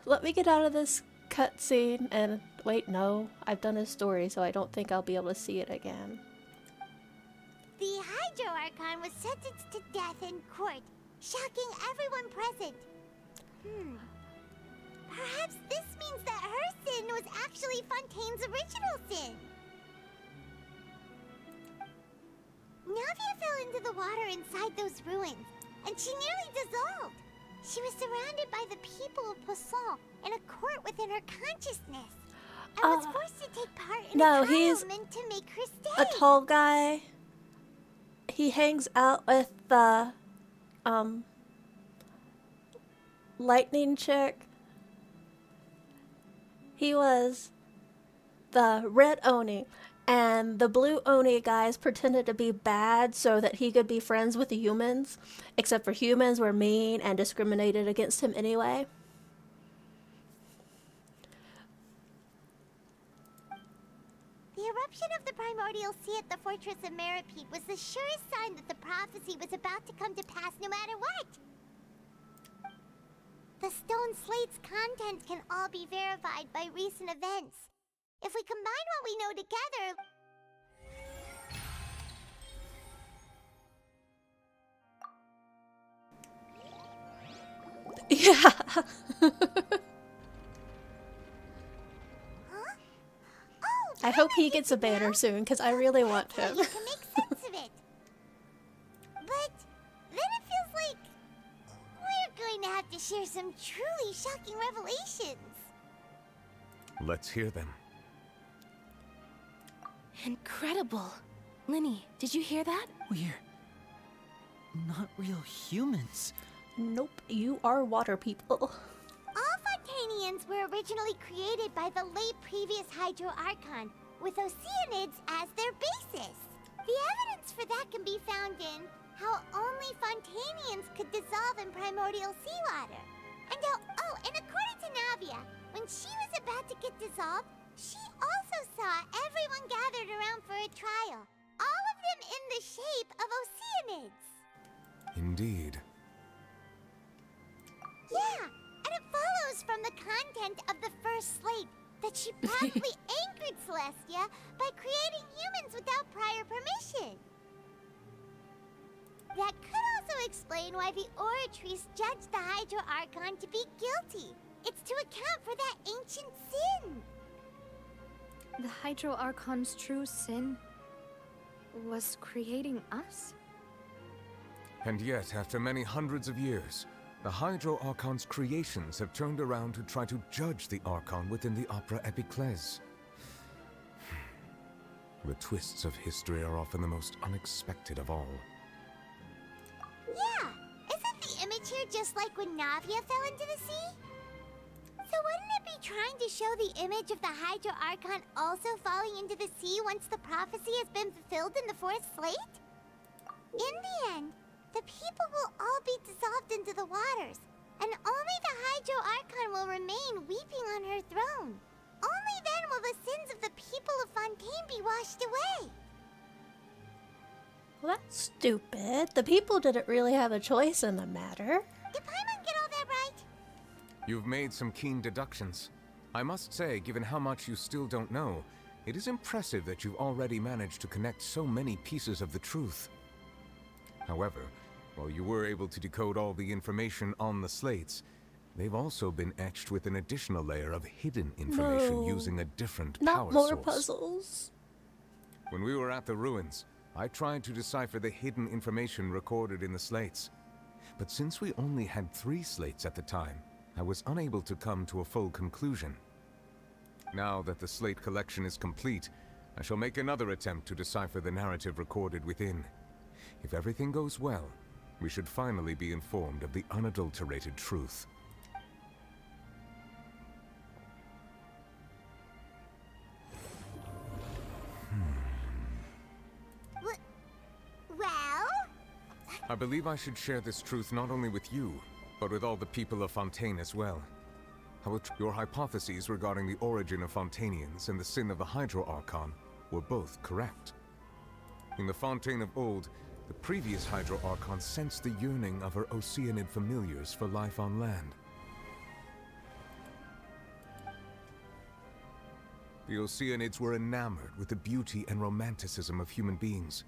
Let me get out of this cutscene and... Wait, no. I've done his story, so I don't think I'll be able to see it again. The Hydro Archon was sentenced to death in court, shocking everyone present. Perhaps this means that her sin was actually Fontaine's original sin. Navia fell into the water inside those ruins, and she nearly dissolved. She was surrounded by the people of Poisson in a court within her consciousness. I was forced to take part in a trial meant to make her stay. A tall guy. He hangs out with the lightning chick. He was the red Oni, and the blue Oni guys pretended to be bad so that he could be friends with the humans, except for humans were mean and discriminated against him anyway. The eruption of the primordial sea at the fortress of Merope was the surest sign that the prophecy was about to come to pass no matter what. The stone slate's contents can all be verified by recent events. If we combine what we know together... Yeah. I hope he gets a banner soon, because I really want him. You can make sense of it. But then it feels like we're going to have to share some truly shocking revelations. Let's hear them. Incredible. Linny, did you hear that? We're not real humans. Nope, you are water people. All Fontainians were originally created by the late previous Hydro Archon, with Oceanids as their basis. The evidence for that can be found in how only Fontainians could dissolve in primordial seawater. And and according to Navia, when she was about to get dissolved, she also saw everyone gathered around for a trial, all of them in the shape of Oceanids. Indeed. Yeah, and it follows from the content of the first slate that she probably anchored Celestia by creating humans without prior permission. That could also explain why the Oratrice judged the Hydro Archon to be guilty. It's to account for that ancient sin. The Hydro Archon's true sin was creating us? And yet, after many hundreds of years, the Hydro Archon's creations have turned around to try to judge the Archon within the Opera Epiclese. The twists of history are often the most unexpected of all. Yeah, isn't the image here just like when Navia fell into the sea? So wouldn't it be trying to show the image of the Hydro Archon also falling into the sea once the prophecy has been fulfilled in the fourth slate? In the end, the people will all be dissolved into the waters, and only the Hydro Archon will remain weeping on her throne. Only then will the sins of the people of Fontaine be washed away. Well, that's stupid. The people didn't really have a choice in the matter. Did Paimon get all that right? You've made some keen deductions. I must say, given how much you still don't know, it is impressive that you've already managed to connect so many pieces of the truth. However, while you were able to decode all the information on the slates, they've also been etched with an additional layer of hidden information using a different power source. Not more puzzles. When we were at the ruins, I tried to decipher the hidden information recorded in the slates. But since we only had 3 slates at the time, I was unable to come to a full conclusion. Now that the slate collection is complete, I shall make another attempt to decipher the narrative recorded within. If everything goes well, we should finally be informed of the unadulterated truth. I believe I should share this truth not only with you, but with all the people of Fontaine as well. Your hypotheses regarding the origin of Fontainians and the sin of the Hydro Archon were both correct. In the Fontaine of old, the previous Hydro Archon sensed the yearning of her Oceanid familiars for life on land. The Oceanids were enamored with the beauty and romanticism of human beings,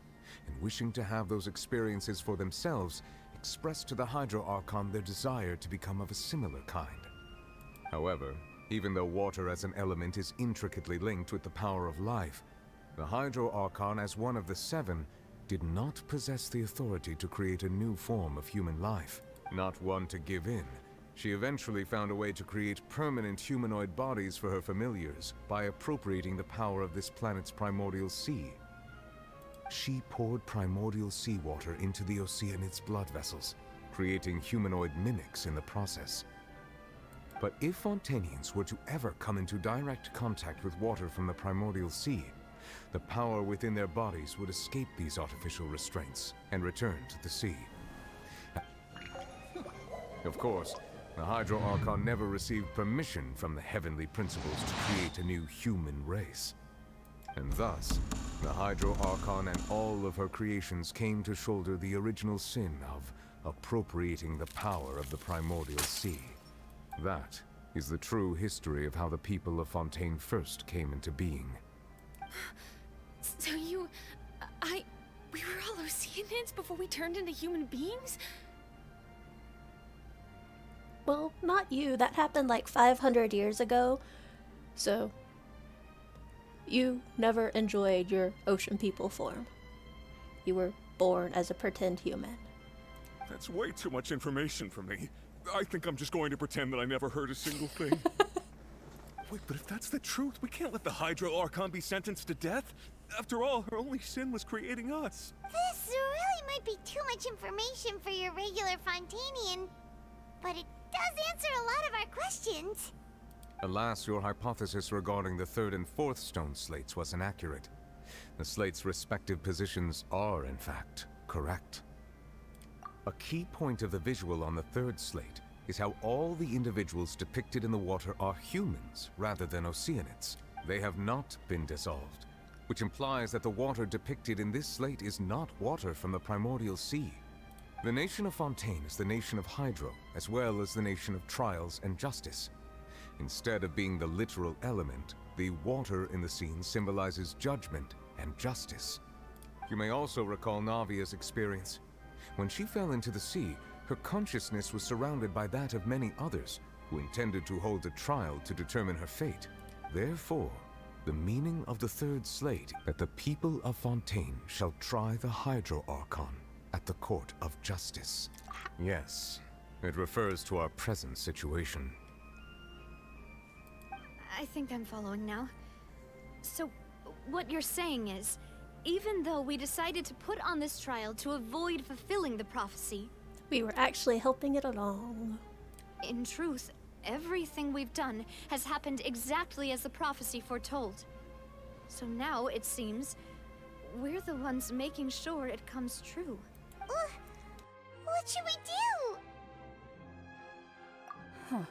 and wishing to have those experiences for themselves, expressed to the Hydro Archon their desire to become of a similar kind. However, even though water as an element is intricately linked with the power of life, the Hydro Archon, as one of the seven, did not possess the authority to create a new form of human life. Not one to give in, she eventually found a way to create permanent humanoid bodies for her familiars by appropriating the power of this planet's primordial sea. She poured primordial seawater into the Oceanid's blood vessels, creating humanoid mimics in the process. But if Fontainians were to ever come into direct contact with water from the primordial sea, the power within their bodies would escape these artificial restraints and return to the sea. Of course, the Hydro Archon never received permission from the heavenly principles to create a new human race. And thus, the Hydro Archon and all of her creations came to shoulder the original sin of appropriating the power of the primordial sea. That is the true history of how the people of Fontaine first came into being. So we were all Oceanids before we turned into human beings? Well, not you. That happened like 500 years ago. So, you never enjoyed your ocean people form. You were born as a pretend human. That's way too much information for me. I think I'm just going to pretend that I never heard a single thing. Wait, but if that's the truth, we can't let the Hydro Archon be sentenced to death. After all, her only sin was creating us. This really might be too much information for your regular Fontainian, but it does answer a lot of our questions. Alas, your hypothesis regarding the third and fourth stone slates was inaccurate. The slates' respective positions are, in fact, correct. A key point of the visual on the third slate is how all the individuals depicted in the water are humans rather than Oceanids. They have not been dissolved, which implies that the water depicted in this slate is not water from the primordial sea. The nation of Fontaine is the nation of Hydro, as well as the nation of trials and justice. Instead of being the literal element, the water in the scene symbolizes judgment and justice. You may also recall Navia's experience. When she fell into the sea, her consciousness was surrounded by that of many others who intended to hold a trial to determine her fate. Therefore, the meaning of the third slate that the people of Fontaine shall try the Hydro Archon at the court of justice. Yes, it refers to our present situation. I think I'm following now. So, what you're saying is, even though we decided to put on this trial to avoid fulfilling the prophecy, we were actually helping it along. In truth, everything we've done has happened exactly as the prophecy foretold. So now, it seems, we're the ones making sure it comes true. What should we do? Huh.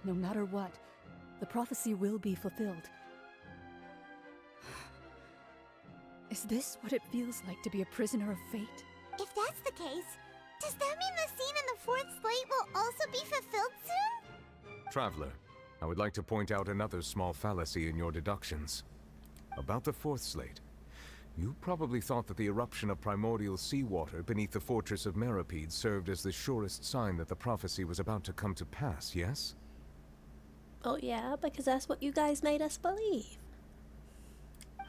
No matter what, the prophecy will be fulfilled. Is this what it feels like to be a prisoner of fate? If that's the case, does that mean the scene in the fourth slate will also be fulfilled soon? Traveler, I would like to point out another small fallacy in your deductions. About the fourth slate, you probably thought that the eruption of primordial seawater beneath the fortress of Meripede served as the surest sign that the prophecy was about to come to pass, yes? Oh yeah, because that's what you guys made us believe.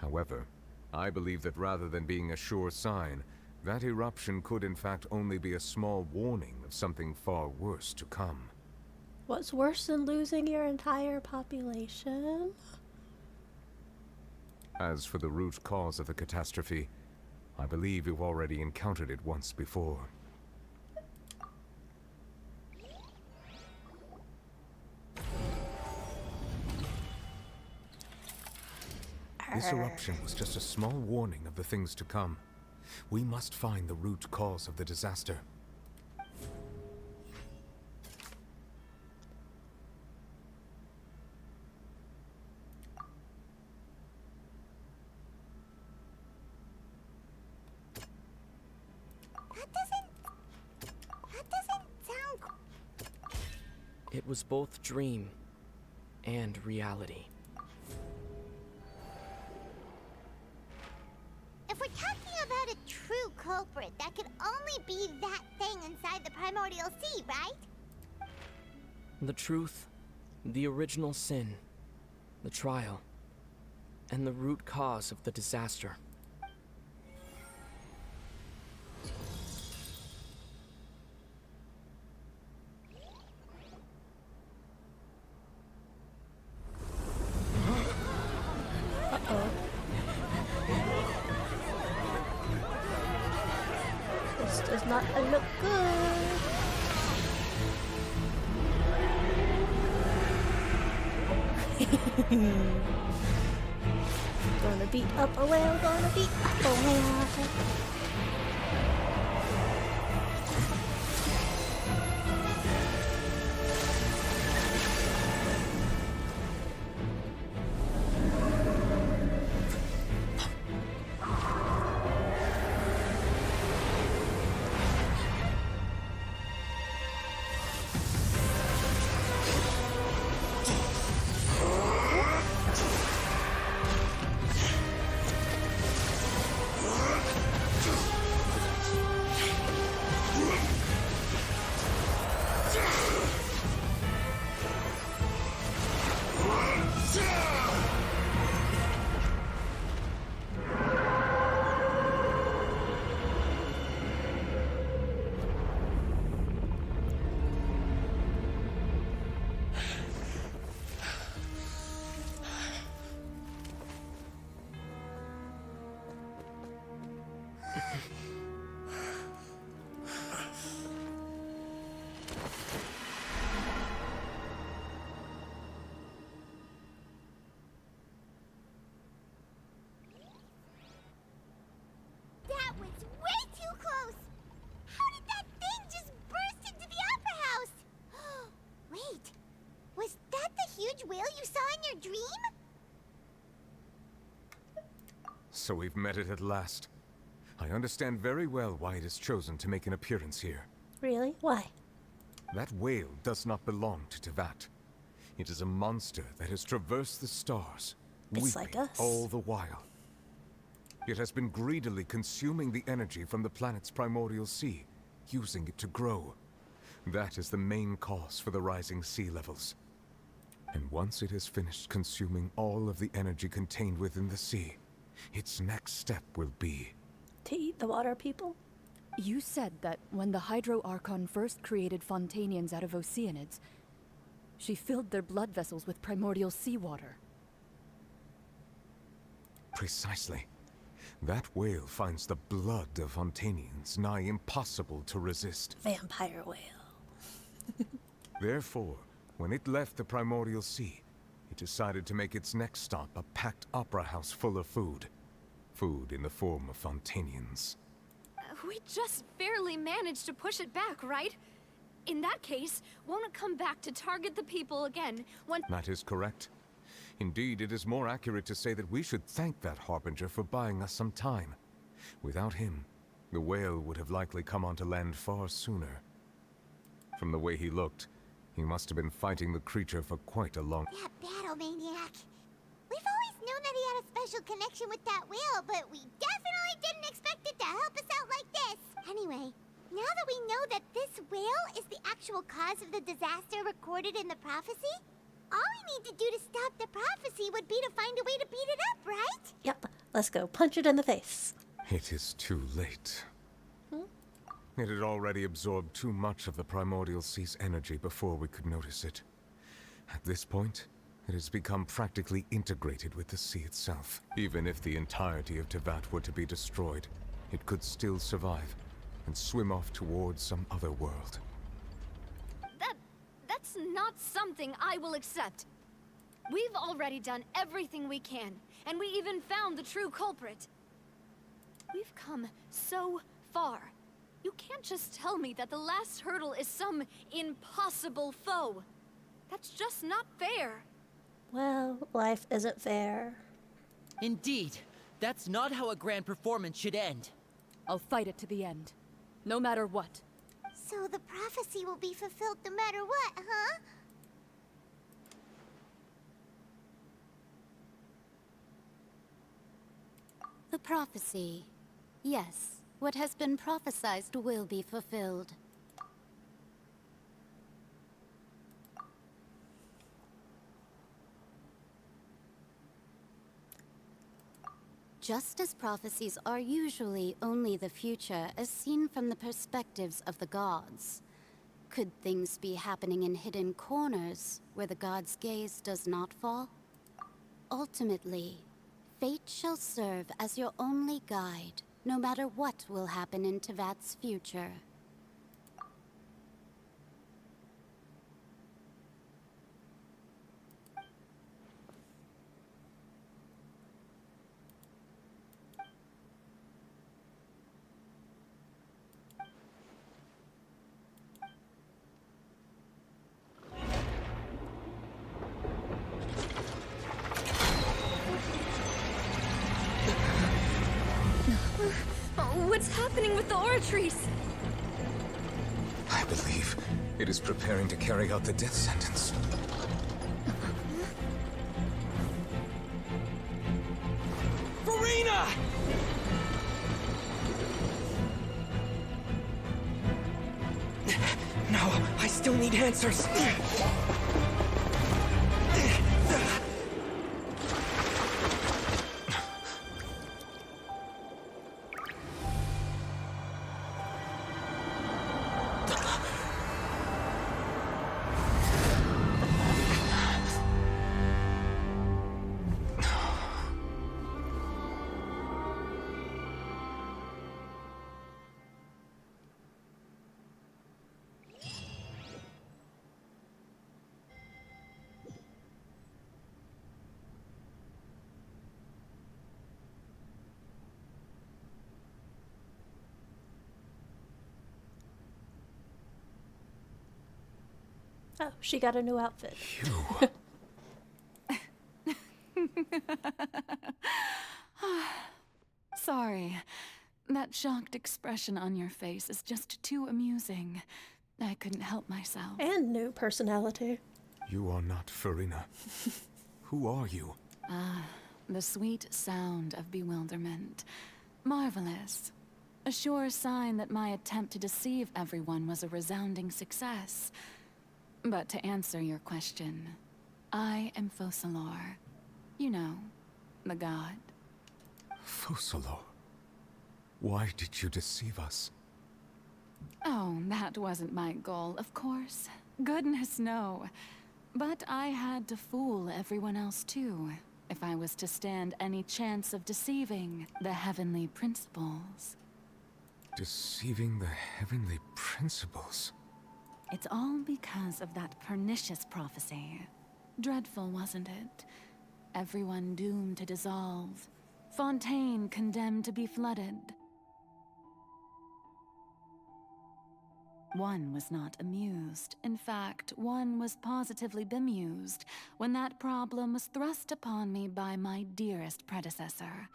However, I believe that rather than being a sure sign, that eruption could in fact only be a small warning of something far worse to come. What's worse than losing your entire population? As for the root cause of the catastrophe, I believe you've already encountered it once before. This eruption was just a small warning of the things to come. We must find the root cause of the disaster. That doesn't sound... It was both dream and reality. If we're talking about a true culprit, that could only be that thing inside the primordial sea, right? The truth, the original sin, the trial, and the root cause of the disaster. Uh-oh. This does not look good. Gonna beat up a whale, gonna beat up a whale. That was way too close! How did that thing just burst into the opera house? Wait, was that the huge whale you saw in your dream? So we've met it at last. I understand very well why it has chosen to make an appearance here. Really? Why? That whale does not belong to Tevat. It is a monster that has traversed the stars, It's weeping like us. all the while. It has been greedily consuming the energy from the planet's primordial sea, using it to grow. That is the main cause for the rising sea levels. And once it has finished consuming all of the energy contained within the sea, its next step will be... To eat the water people? You said that when the Hydro Archon first created Fontainians out of Oceanids, she filled their blood vessels with primordial seawater. Precisely. That whale finds the blood of Fontainians nigh impossible to resist. Vampire whale. Therefore, when it left the primordial sea, it decided to make its next stop a packed opera house full of food. Food in the form of Fontainians. We just barely managed to push it back, right? In that case, won't it come back to target the people again when— That is correct. Indeed, it is more accurate to say that we should thank that Harbinger for buying us some time. Without him, the whale would have likely come onto land far sooner. From the way he looked, he must have been fighting the creature for quite a long... That battle maniac. We've always known that he had a special connection with that whale, but we definitely didn't expect it to help us out like this. Anyway, now that we know that this whale is the actual cause of the disaster recorded in the prophecy, all we need to do to stop the prophecy would be to find a way to beat it up, right? Yep, let's go punch it in the face. It is too late. It had already absorbed too much of the primordial sea's energy before we could notice it. At this point, it has become practically integrated with the sea itself. Even if the entirety of Tevat were to be destroyed, it could still survive and swim off towards some other world. That's not something I will accept. We've already done everything we can, and we even found the true culprit. We've come so far. You can't just tell me that the last hurdle is some impossible foe. That's just not fair. Well, life isn't fair. Indeed. That's not how a grand performance should end. I'll fight it to the end. No matter what. So the prophecy will be fulfilled no matter what, huh? The prophecy. Yes, what has been prophesied will be fulfilled. Just as prophecies are usually only the future as seen from the perspectives of the gods, could things be happening in hidden corners where the gods' gaze does not fall? Ultimately, fate shall serve as your only guide, no matter what will happen in Tevat's future. What's happening with the aura trees? I believe it is preparing to carry out the death sentence. Furina! No, I still need answers. Oh, she got a new outfit. Sorry. That shocked expression on your face is just too amusing. I couldn't help myself. And new personality. You are not Furina. Who are you? The sweet sound of bewilderment. Marvelous. A sure sign that my attempt to deceive everyone was a resounding success. But to answer your question, I am Focalor. You know, the god. Focalor? Why did you deceive us? Oh, that wasn't my goal, of course. Goodness, no. But I had to fool everyone else too, if I was to stand any chance of deceiving the heavenly principles. Deceiving the heavenly principles? It's all because of that pernicious prophecy. Dreadful, wasn't it? Everyone doomed to dissolve. Fontaine condemned to be flooded. One was not amused. In fact, one was positively bemused when that problem was thrust upon me by my dearest predecessor.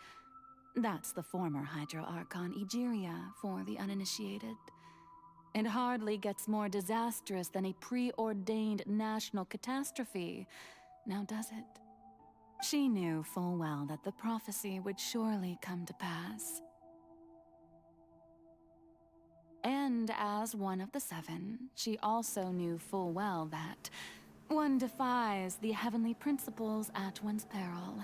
That's the former Hydro Archon Egeria for the uninitiated. It hardly gets more disastrous than a preordained national catastrophe, now does it? She knew full well that the prophecy would surely come to pass. And as one of the seven, she also knew full well that one defies the heavenly principles at one's peril.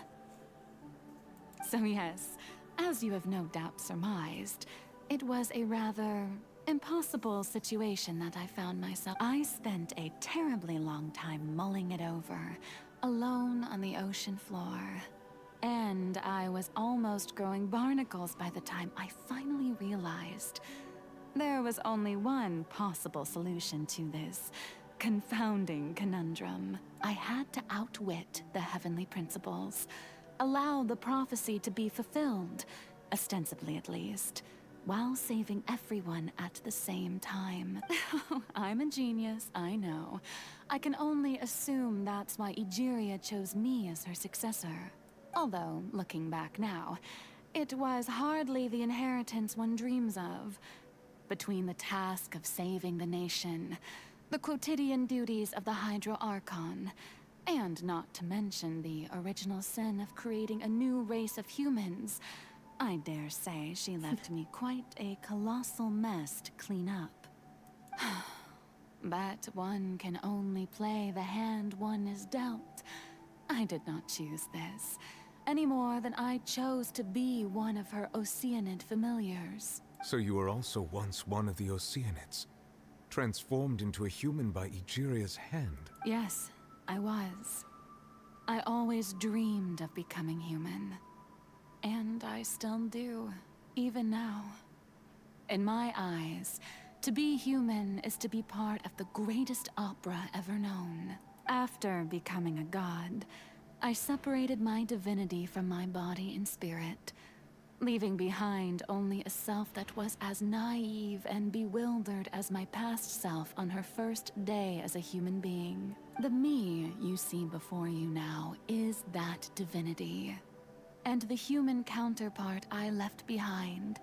So yes, as you have no doubt surmised, it was a rather impossible situation that I found myself. I spent a terribly long time mulling it over, alone on the ocean floor. And I was almost growing barnacles by the time I finally realized there was only one possible solution to this confounding conundrum. I had to outwit the heavenly principles, allow the prophecy to be fulfilled, ostensibly at least, while saving everyone at the same time. I'm a genius, I know. I can only assume that's why Egeria chose me as her successor. Although, looking back now, it was hardly the inheritance one dreams of. Between the task of saving the nation, the quotidian duties of the Hydro Archon, and not to mention the original sin of creating a new race of humans, I dare say she left me quite a colossal mess to clean up. But one can only play the hand one is dealt. I did not choose this, any more than I chose to be one of her Oceanid familiars. So you were also once one of the Oceanids, transformed into a human by Egeria's hand? Yes, I was. I always dreamed of becoming human. And I still do, even now. In my eyes, to be human is to be part of the greatest opera ever known. After becoming a god, I separated my divinity from my body and spirit, leaving behind only a self that was as naive and bewildered as my past self on her first day as a human being. The me you see before you now is that divinity. And the human counterpart I left behind,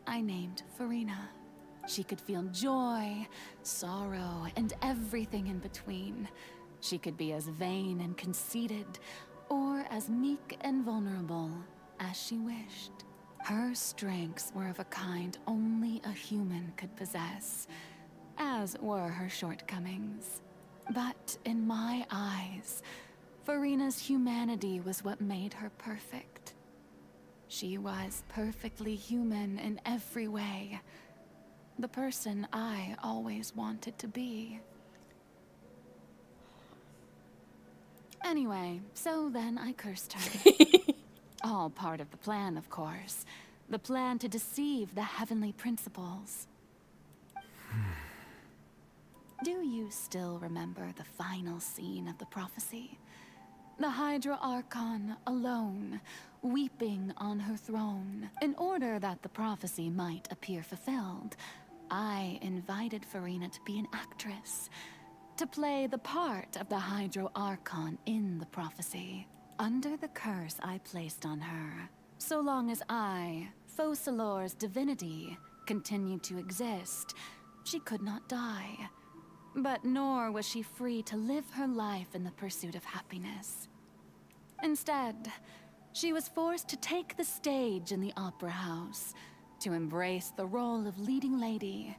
I named Furina. She could feel joy, sorrow, and everything in between. She could be as vain and conceited, or as meek and vulnerable as she wished. Her strengths were of a kind only a human could possess, as were her shortcomings. But in my eyes, Furina's humanity was what made her perfect. She was perfectly human in every way. The person I always wanted to be. Anyway, so then I cursed her. All part of the plan, of course. The plan to deceive the heavenly principles. Do you still remember the final scene of the prophecy? The Hydra Archon, alone, weeping on her throne. In order that the prophecy might appear fulfilled, I invited Furina to be an actress, to play the part of the Hydro Archon in the prophecy. Under the curse I placed on her, so long as I, Focalor's divinity, continued to exist, she could not die. But nor was she free to live her life in the pursuit of happiness. Instead, she was forced to take the stage in the opera house, to embrace the role of leading lady,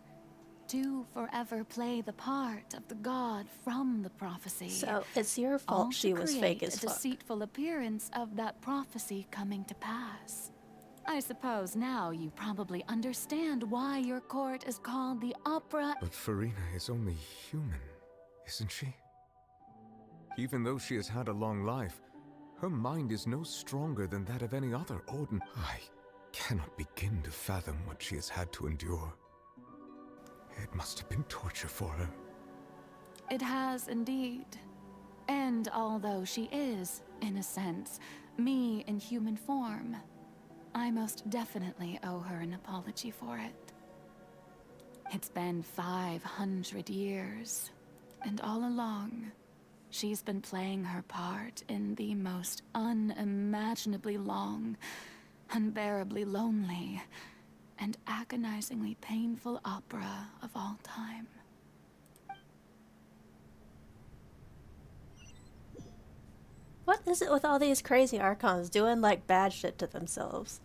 to forever play the part of the god from the prophecy. So it's your fault she was fake as a fuck. deceitful appearance of that prophecy coming to pass. I suppose now you probably understand why your court is called the Opera. But Furina is only human, isn't she? Even though she has had a long life, her mind is no stronger than that of any other Odin. I cannot begin to fathom what she has had to endure. It must have been torture for her. It has indeed. And although she is, in a sense, me in human form, I most definitely owe her an apology for it. It's been 500 years, and all along, she's been playing her part in the most unimaginably long, unbearably lonely, and agonizingly painful opera of all time. What is it with all these crazy Archons doing, like, bad shit to themselves?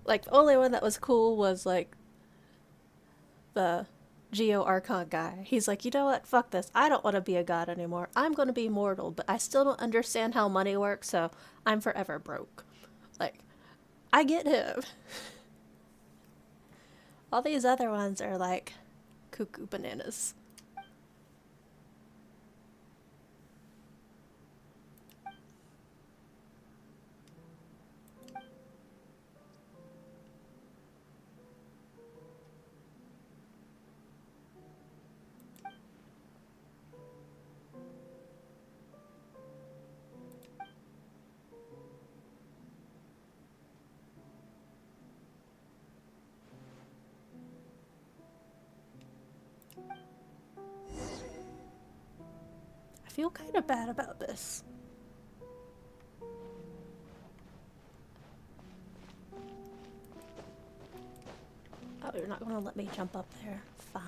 Like, the only one that was cool was, like, the Geo Archon guy. He's like, you know what? Fuck this. I don't want to be a god anymore. I'm going to be mortal, but I still don't understand how money works, so I'm forever broke. Like, I get him. All these other ones are, like, cuckoo bananas. feel kind of bad about this. Oh, you're not gonna let me jump up there. Fine.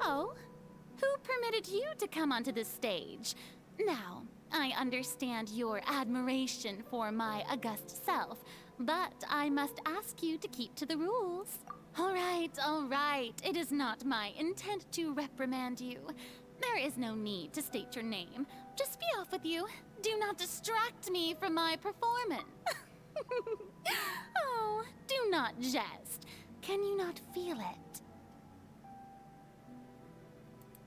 Oh, who permitted you to come onto this stage? Now, I understand your admiration for my august self, but I must ask you to keep to the rules. All right. It is not my intent to reprimand you. There is no need to state your name. Just be off with you. Do not distract me from my performance. Oh, do not jest. Can you not feel it?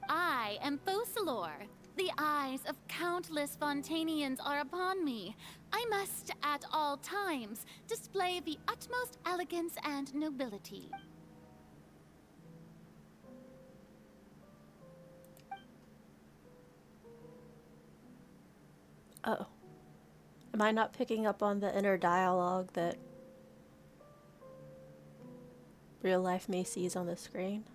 I am Focalor. The eyes of countless Fontainians are upon me. I must, at all times, display the utmost elegance and nobility. Oh. Am I not picking up on the inner dialogue that real life me sees on the screen?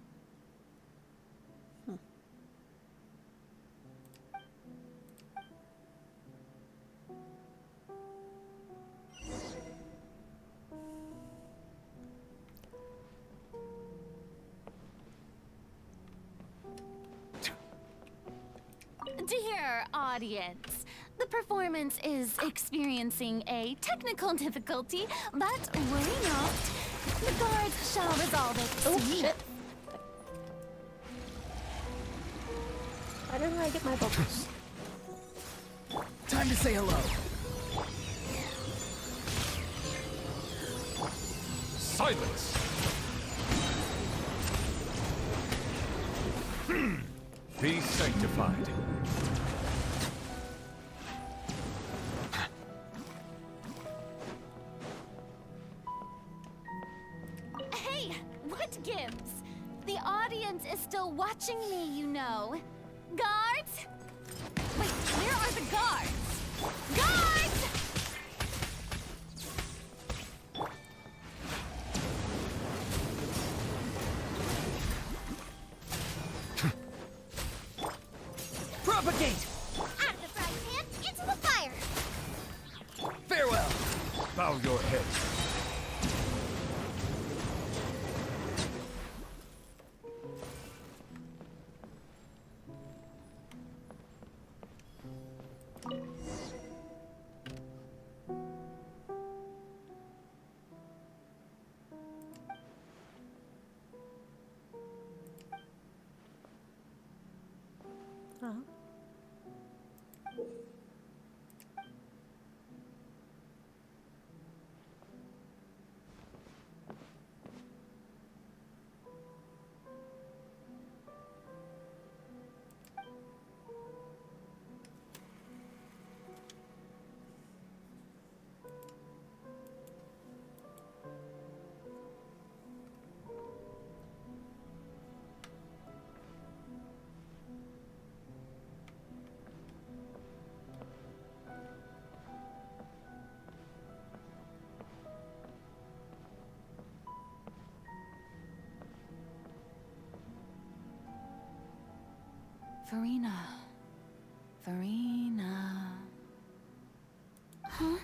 Dear audience, the performance is experiencing a technical difficulty, but worry not. The guards shall resolve it soon. Oh, shit. Why didn't I get my bubbles? Time to say hello. Silence! Be sanctified. Hey, what gives? The audience is still watching me, you know. Guards? Wait, where are the guards? Guards! Propagate! Out of the frying pan, into the fire! Farewell! Bow your head. Oh. Furina. Furina. Huh?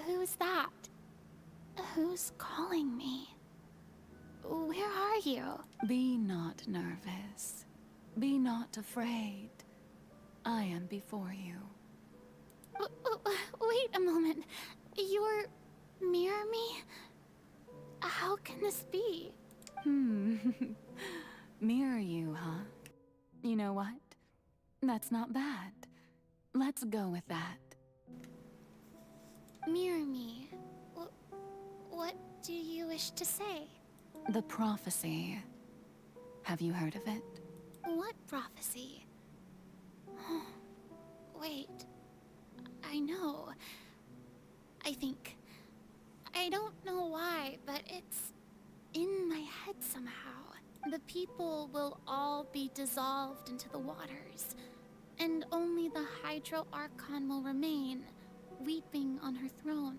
Who's that? Who's calling me? Where are you? Be not nervous. Be not afraid. I am before you. Wait a moment. You're near me? How can this be? Mirror you, huh? You know what? That's not bad. Let's go with that. Mirror me? What do you wish to say? The prophecy. Have you heard of it? What prophecy? Wait. I know. I think. I don't know why, but it's in my head somehow. The people will all be dissolved into the waters, and only the Hydro Archon will remain. weeping on her throne.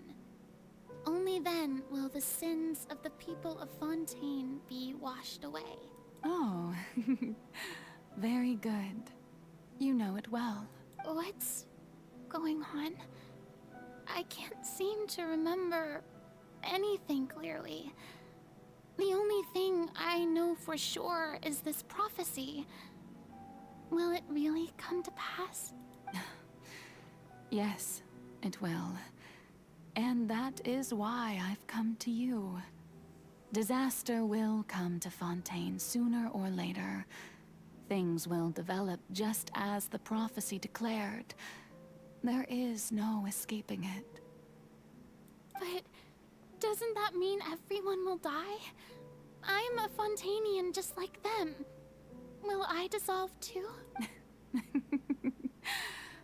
Only then will the sins of the people of Fontaine be washed away. Oh, very good. You know it well. What's going on? I can't seem to remember anything clearly. The only thing I know for sure is this prophecy. Will it really come to pass? Yes, it will. And that is why I've come to you. Disaster will come to Fontaine sooner or later. Things will develop just as the prophecy declared. There is no escaping it. But doesn't that mean everyone will die? I'm a Fontainian just like them. Will I dissolve too?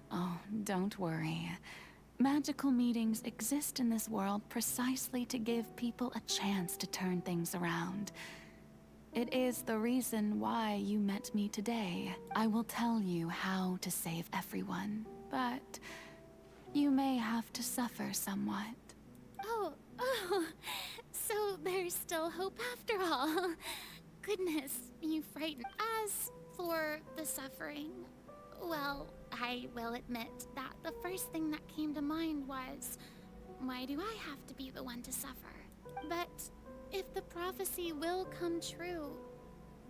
Oh, don't worry. Magical meetings exist in this world precisely to give people a chance to turn things around. It is the reason why you met me today. I will tell you how to save everyone, but you may have to suffer somewhat. Oh, so there's still hope after all. Goodness, you frighten. As for the suffering, well, I will admit that the first thing that came to mind was, why do I have to be the one to suffer? But if the prophecy will come true,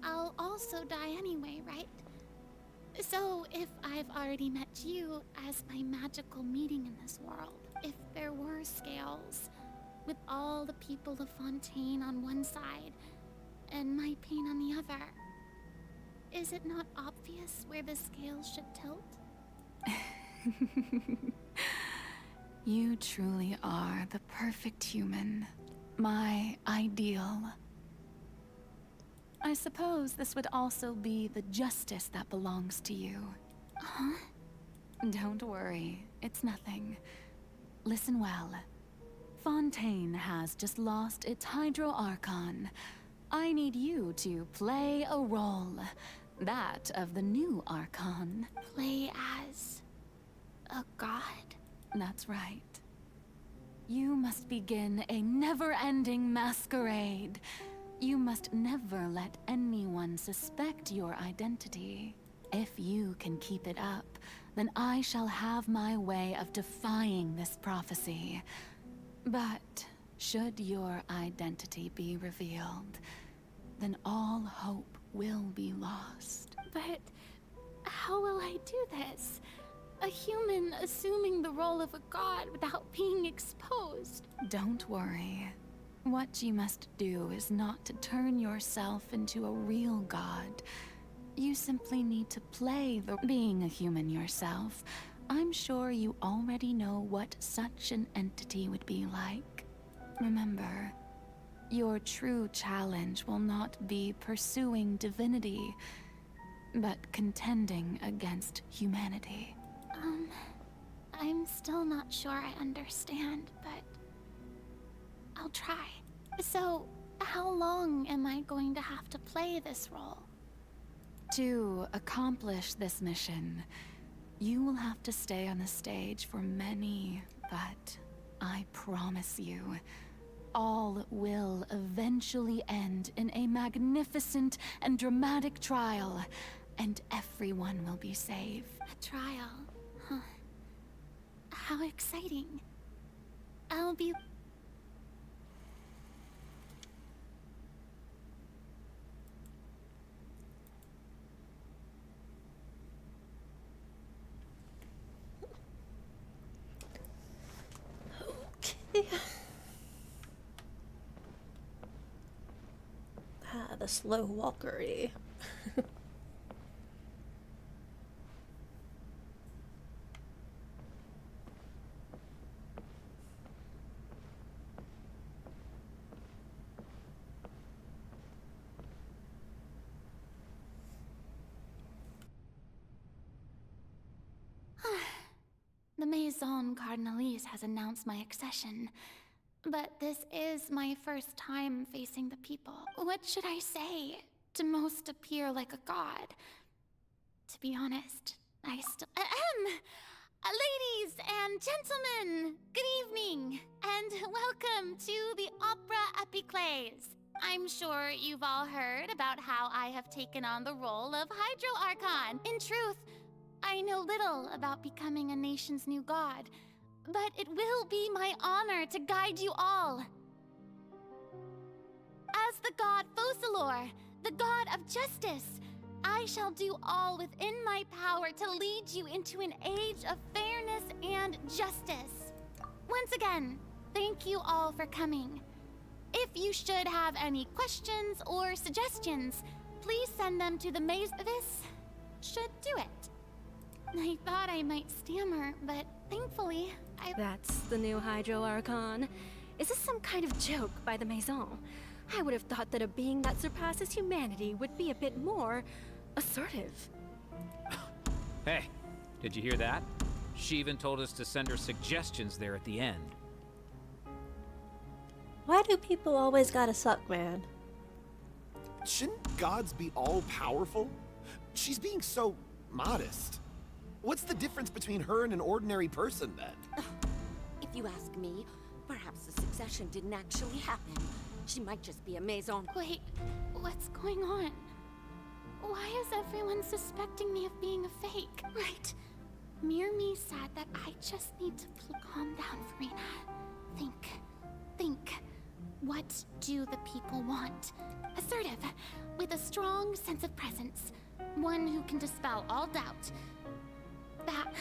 I'll also die anyway, right? So if I've already met you as my magical meeting in this world, if there were scales, with all the people of Fontaine on one side, and my pain on the other, is it not obvious where the scales should tilt? You truly are the perfect human. My ideal. I suppose this would also be the justice that belongs to you. Huh? Don't worry, it's nothing. Listen well. Fontaine has just lost its Hydro Archon. I need you to play a role. That of the new Archon. Play as a god? That's right. You must begin a never-ending masquerade. You must never let anyone suspect your identity. If you can keep it up, then I shall have my way of defying this prophecy. But should your identity be revealed, then all hope will be lost. But how will I do this? A human assuming the role of a god without being exposed. Don't worry. What you must do is not to turn yourself into a real god. You simply need to play the being a human yourself. I'm sure you already know what such an entity would be like. Remember, your true challenge will not be pursuing divinity, but contending against humanity. I'm still not sure I understand, but I'll try. So, how long am I going to have to play this role? To accomplish this mission, you will have to stay on the stage for many, but I promise you, all will eventually end in a magnificent and dramatic trial, and everyone will be saved. A trial, huh? How exciting. I'll be... The slow walkery. The Maison Cardinalise has announced my accession, but this is my first time facing the people. What should I say to most appear like a god? To be honest, I Ladies and gentlemen, good evening, and welcome to the Opera Epiclese. I'm sure you've all heard about how I have taken on the role of Hydro Archon. In truth, I know little about becoming a nation's new god, but it will be my honor to guide you all. As the god Focalor, the god of justice, I shall do all within my power to lead you into an age of fairness and justice. Once again, thank you all for coming. If you should have any questions or suggestions, please send them to the maze. This should do it. I thought I might stammer, but thankfully, That's the new Hydro Archon. Is this some kind of joke by the Maison? I would have thought that a being that surpasses humanity would be a bit more assertive. Hey, did you hear that? She even told us to send her suggestions there at the end. Why do people always gotta suck, man? Shouldn't gods be all-powerful? She's being so modest. What's the difference between her and an ordinary person, then? If you ask me, perhaps the succession didn't actually happen. She might just be a Maison. Wait, what's going on? Why is everyone suspecting me of being a fake? Right. Mirmi said that I just need to calm down, Furina. Think. What do the people want? Assertive, with a strong sense of presence. One who can dispel all doubt. That...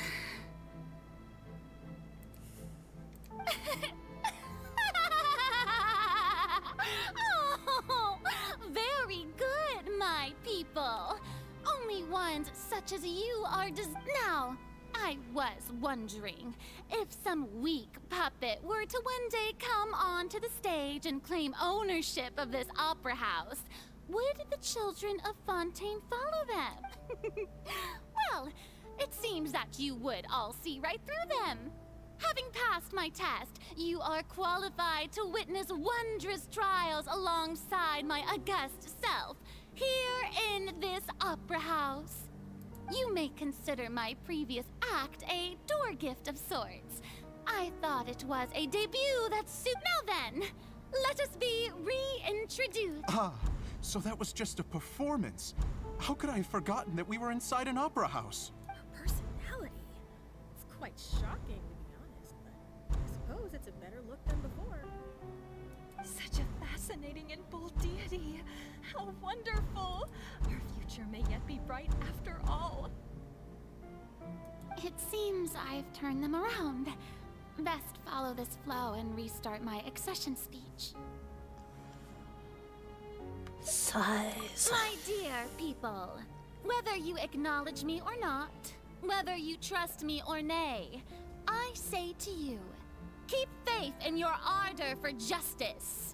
Oh, very good, my people. Only ones such as you are now. I was wondering if some weak puppet were to one day come onto the stage and claim ownership of this opera house, would the children of Fontaine follow them? Well, it seems that you would all see right through them. Having passed my test, you are qualified to witness wondrous trials alongside my august self, here in this opera house. You may consider my previous act a door gift of sorts. I thought it was a debut that Now then, let us be reintroduced. Ah, so that was just a performance. How could I have forgotten that we were inside an opera house? Her personality. It's quite shocking, to be honest, but I suppose it's a better look than before. Such a fascinating and bold deity. How wonderful! Our future may yet be bright after all. It seems I've turned them around. Best follow this flow and restart my accession speech. Sighs. My dear people, whether you acknowledge me or not, whether you trust me or nay, I say to you, keep faith in your ardor for justice.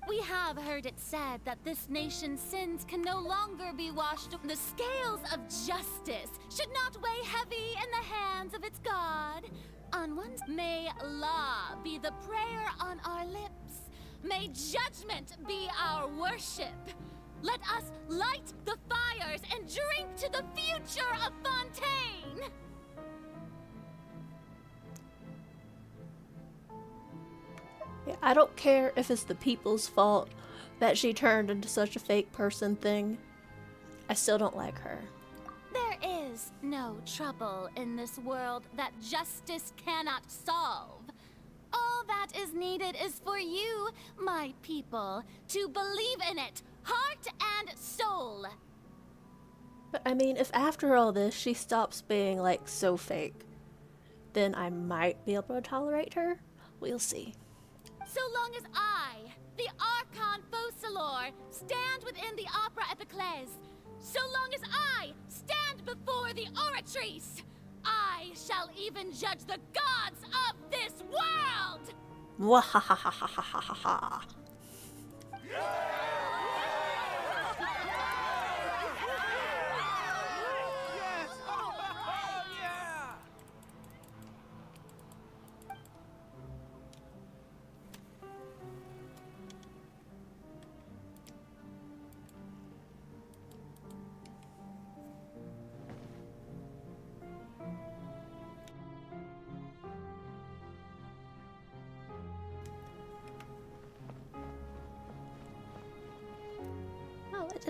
We have heard it said that this nation's sins can no longer be washed. The scales of justice should not weigh heavy in the hands of its God. On one may law be the prayer on our lips. May judgment be our worship. Let us light the fires and drink to the future of Fontaine. Yeah, I don't care if it's the people's fault that she turned into such a fake person thing. I still don't like her. There is no trouble in this world that justice cannot solve. All that is needed is for you, my people, to believe in it, heart and soul. But I mean, if after all this she stops being like so fake, then I might be able to tolerate her. We'll see. So long as I, the Archon Focalor, stand within the Opera Epiclese, so long as I stand before the Oratrice, I shall even judge the gods of this world! Mwahahahahahaha.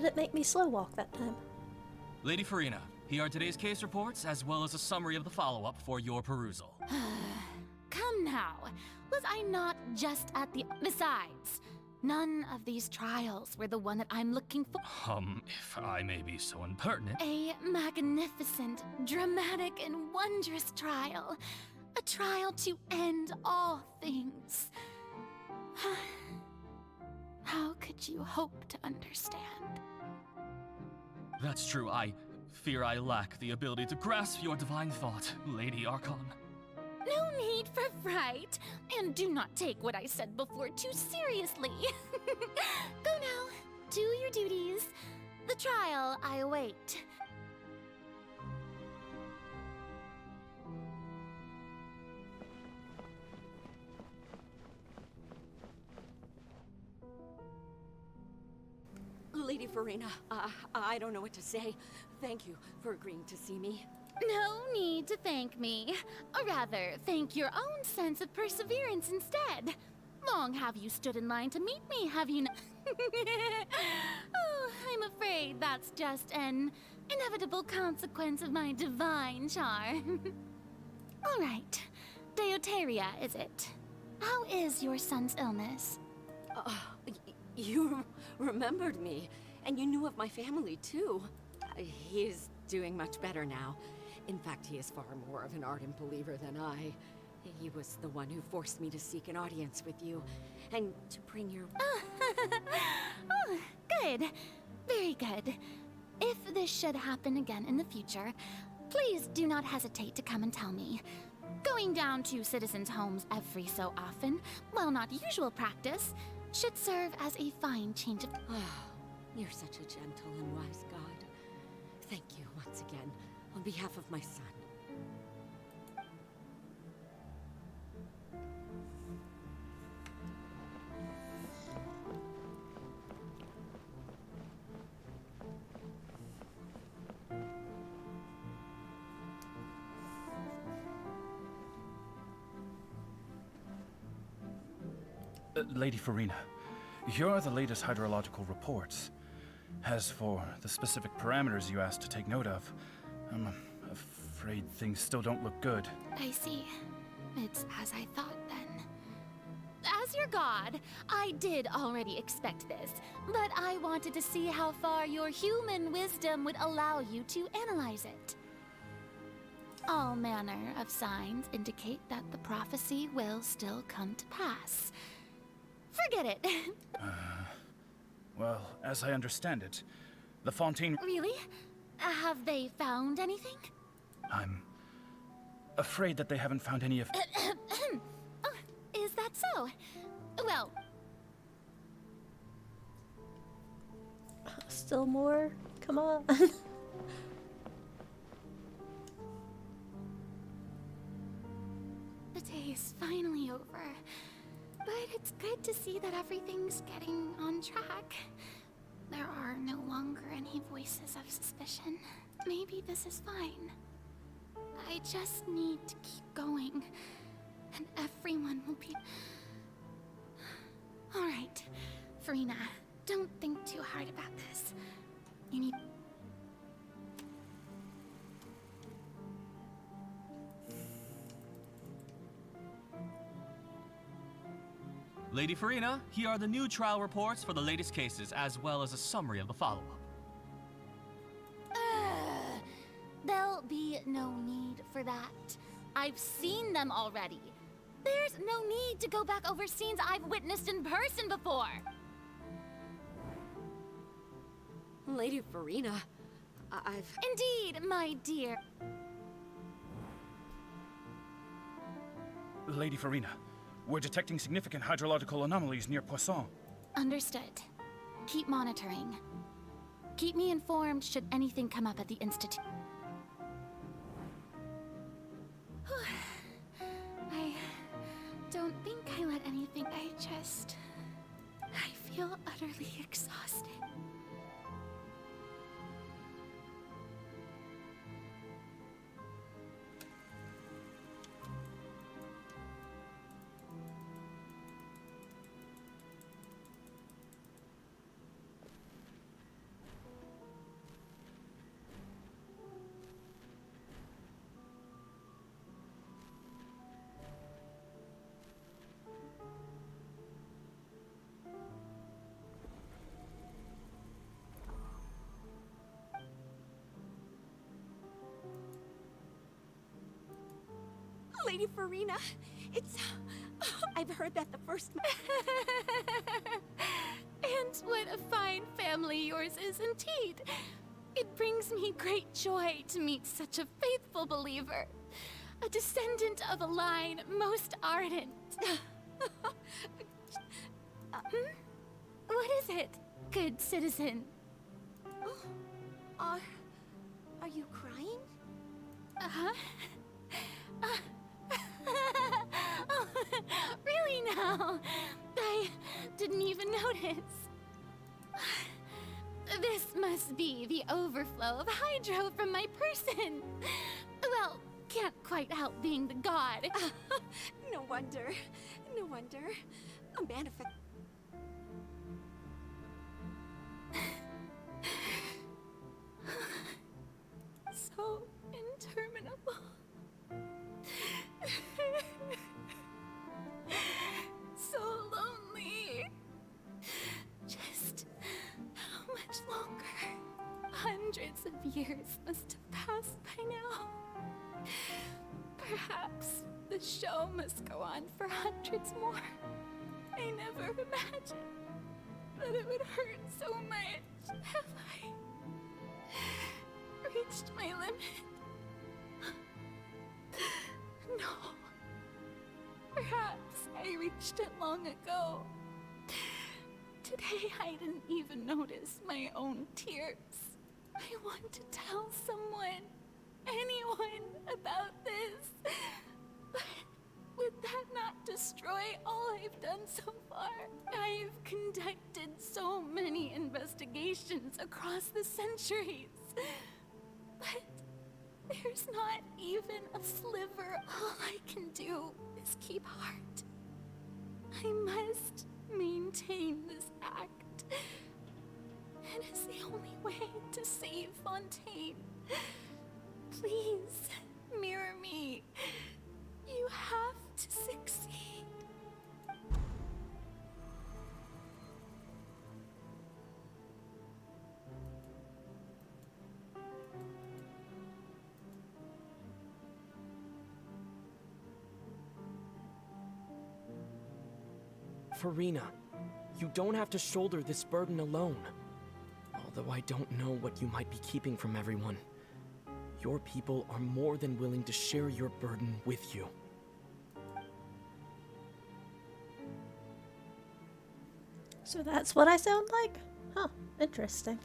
didn't make me slow walk that time. Lady Furina, here are today's case reports, as well as a summary of the follow-up for your perusal. Come now. Was I not just at the... Besides, none of these trials were the one that I'm looking for. If I may be so impertinent. A magnificent, dramatic, and wondrous trial. A trial to end all things. How could you hope to understand? That's true. I fear I lack the ability to grasp your divine thought, Lady Archon. No need for fright, and do not take what I said before too seriously. Go now, do your duties. The trial I await. Lady Furina, I don't know what to say. Thank you for agreeing to see me. No need to thank me. Or rather, thank your own sense of perseverance instead. Long have you stood in line to meet me, have you not? Oh, I'm afraid that's just an inevitable consequence of my divine charm. All right. Deuteria, is it? How is your son's illness? You remembered me, and you knew of my family, too. He is doing much better now. In fact, he is far more of an ardent believer than I. He was the one who forced me to seek an audience with you, and to bring your... Oh, good. Very good. If this should happen again in the future, please do not hesitate to come and tell me. Going down to citizens' homes every so often, while not usual practice, should serve as a fine change of... You're such a gentle and wise god. Thank you once again, on behalf of my son. Lady Furina, here are the latest hydrological reports. As for the specific parameters you asked to take note of, I'm afraid things still don't look good. I see. It's as I thought, then. As your god, I did already expect this, but I wanted to see how far your human wisdom would allow you to analyze it. All manner of signs indicate that the prophecy will still come to pass. Forget it. Well, as I understand it, the Fontaine... Really? Have they found anything? I'm afraid that they haven't found any of... Oh, is that so? Well... Still more? Come on. The day is finally over. But it's good to see that everything's getting on track. There are no longer any voices of suspicion. Maybe this is fine. I just need to keep going, and everyone will be... All right, Furina, don't think too hard about this. You need... Lady Furina, here are the new trial reports for the latest cases, as well as a summary of the follow-up. There'll be no need for that. I've seen them already. There's no need to go back over scenes I've witnessed in person before. Lady Furina, I've... Indeed, my dear. Lady Furina, we're detecting significant hydrological anomalies near Poisson. Understood. Keep monitoring. Keep me informed should anything come up at the Institute. I don't think I let anything digest. I feel utterly exhausted. Lady Furina. It's... I've heard that the first... And what a fine family yours is indeed. It brings me great joy to meet such a faithful believer. A descendant of a line most ardent. What is it, good citizen? Are you crying? Uh-huh. Oh, really now? I didn't even notice. This must be the overflow of hydro from my person. Well, can't quite help being the god. No wonder. No wonder. A manifest... So interminable. So lonely. Just how much longer? Hundreds of years must have passed by now. Perhaps the show must go on for hundreds more. I never imagined that it would hurt so much. Have I reached my limit? No. Perhaps I reached it long ago. Today I didn't even notice my own tears. I want to tell someone, anyone, about this. But would that not destroy all I've done so far? I've conducted so many investigations across the centuries. But there's not even a sliver. All I can do is keep heart. I must maintain this act. It is the only way to save Fontaine. Please, mirror me. You have to succeed. Furina, you don't have to shoulder this burden alone. Although I don't know what you might be keeping from everyone. Your people are more than willing to share your burden with you. So that's what I sound like? Huh, interesting.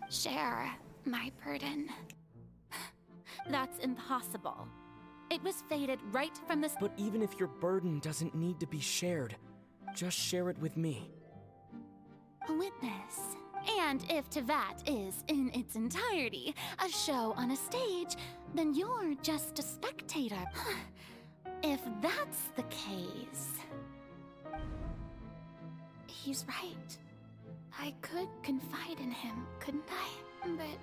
Share my burden. That's impossible. It was fated right from the... But even if your burden doesn't need to be shared, just share it with me. Witness. And if Tevat is, in its entirety, a show on a stage, then you're just a spectator. If that's the case... He's right. I could confide in him, couldn't I? But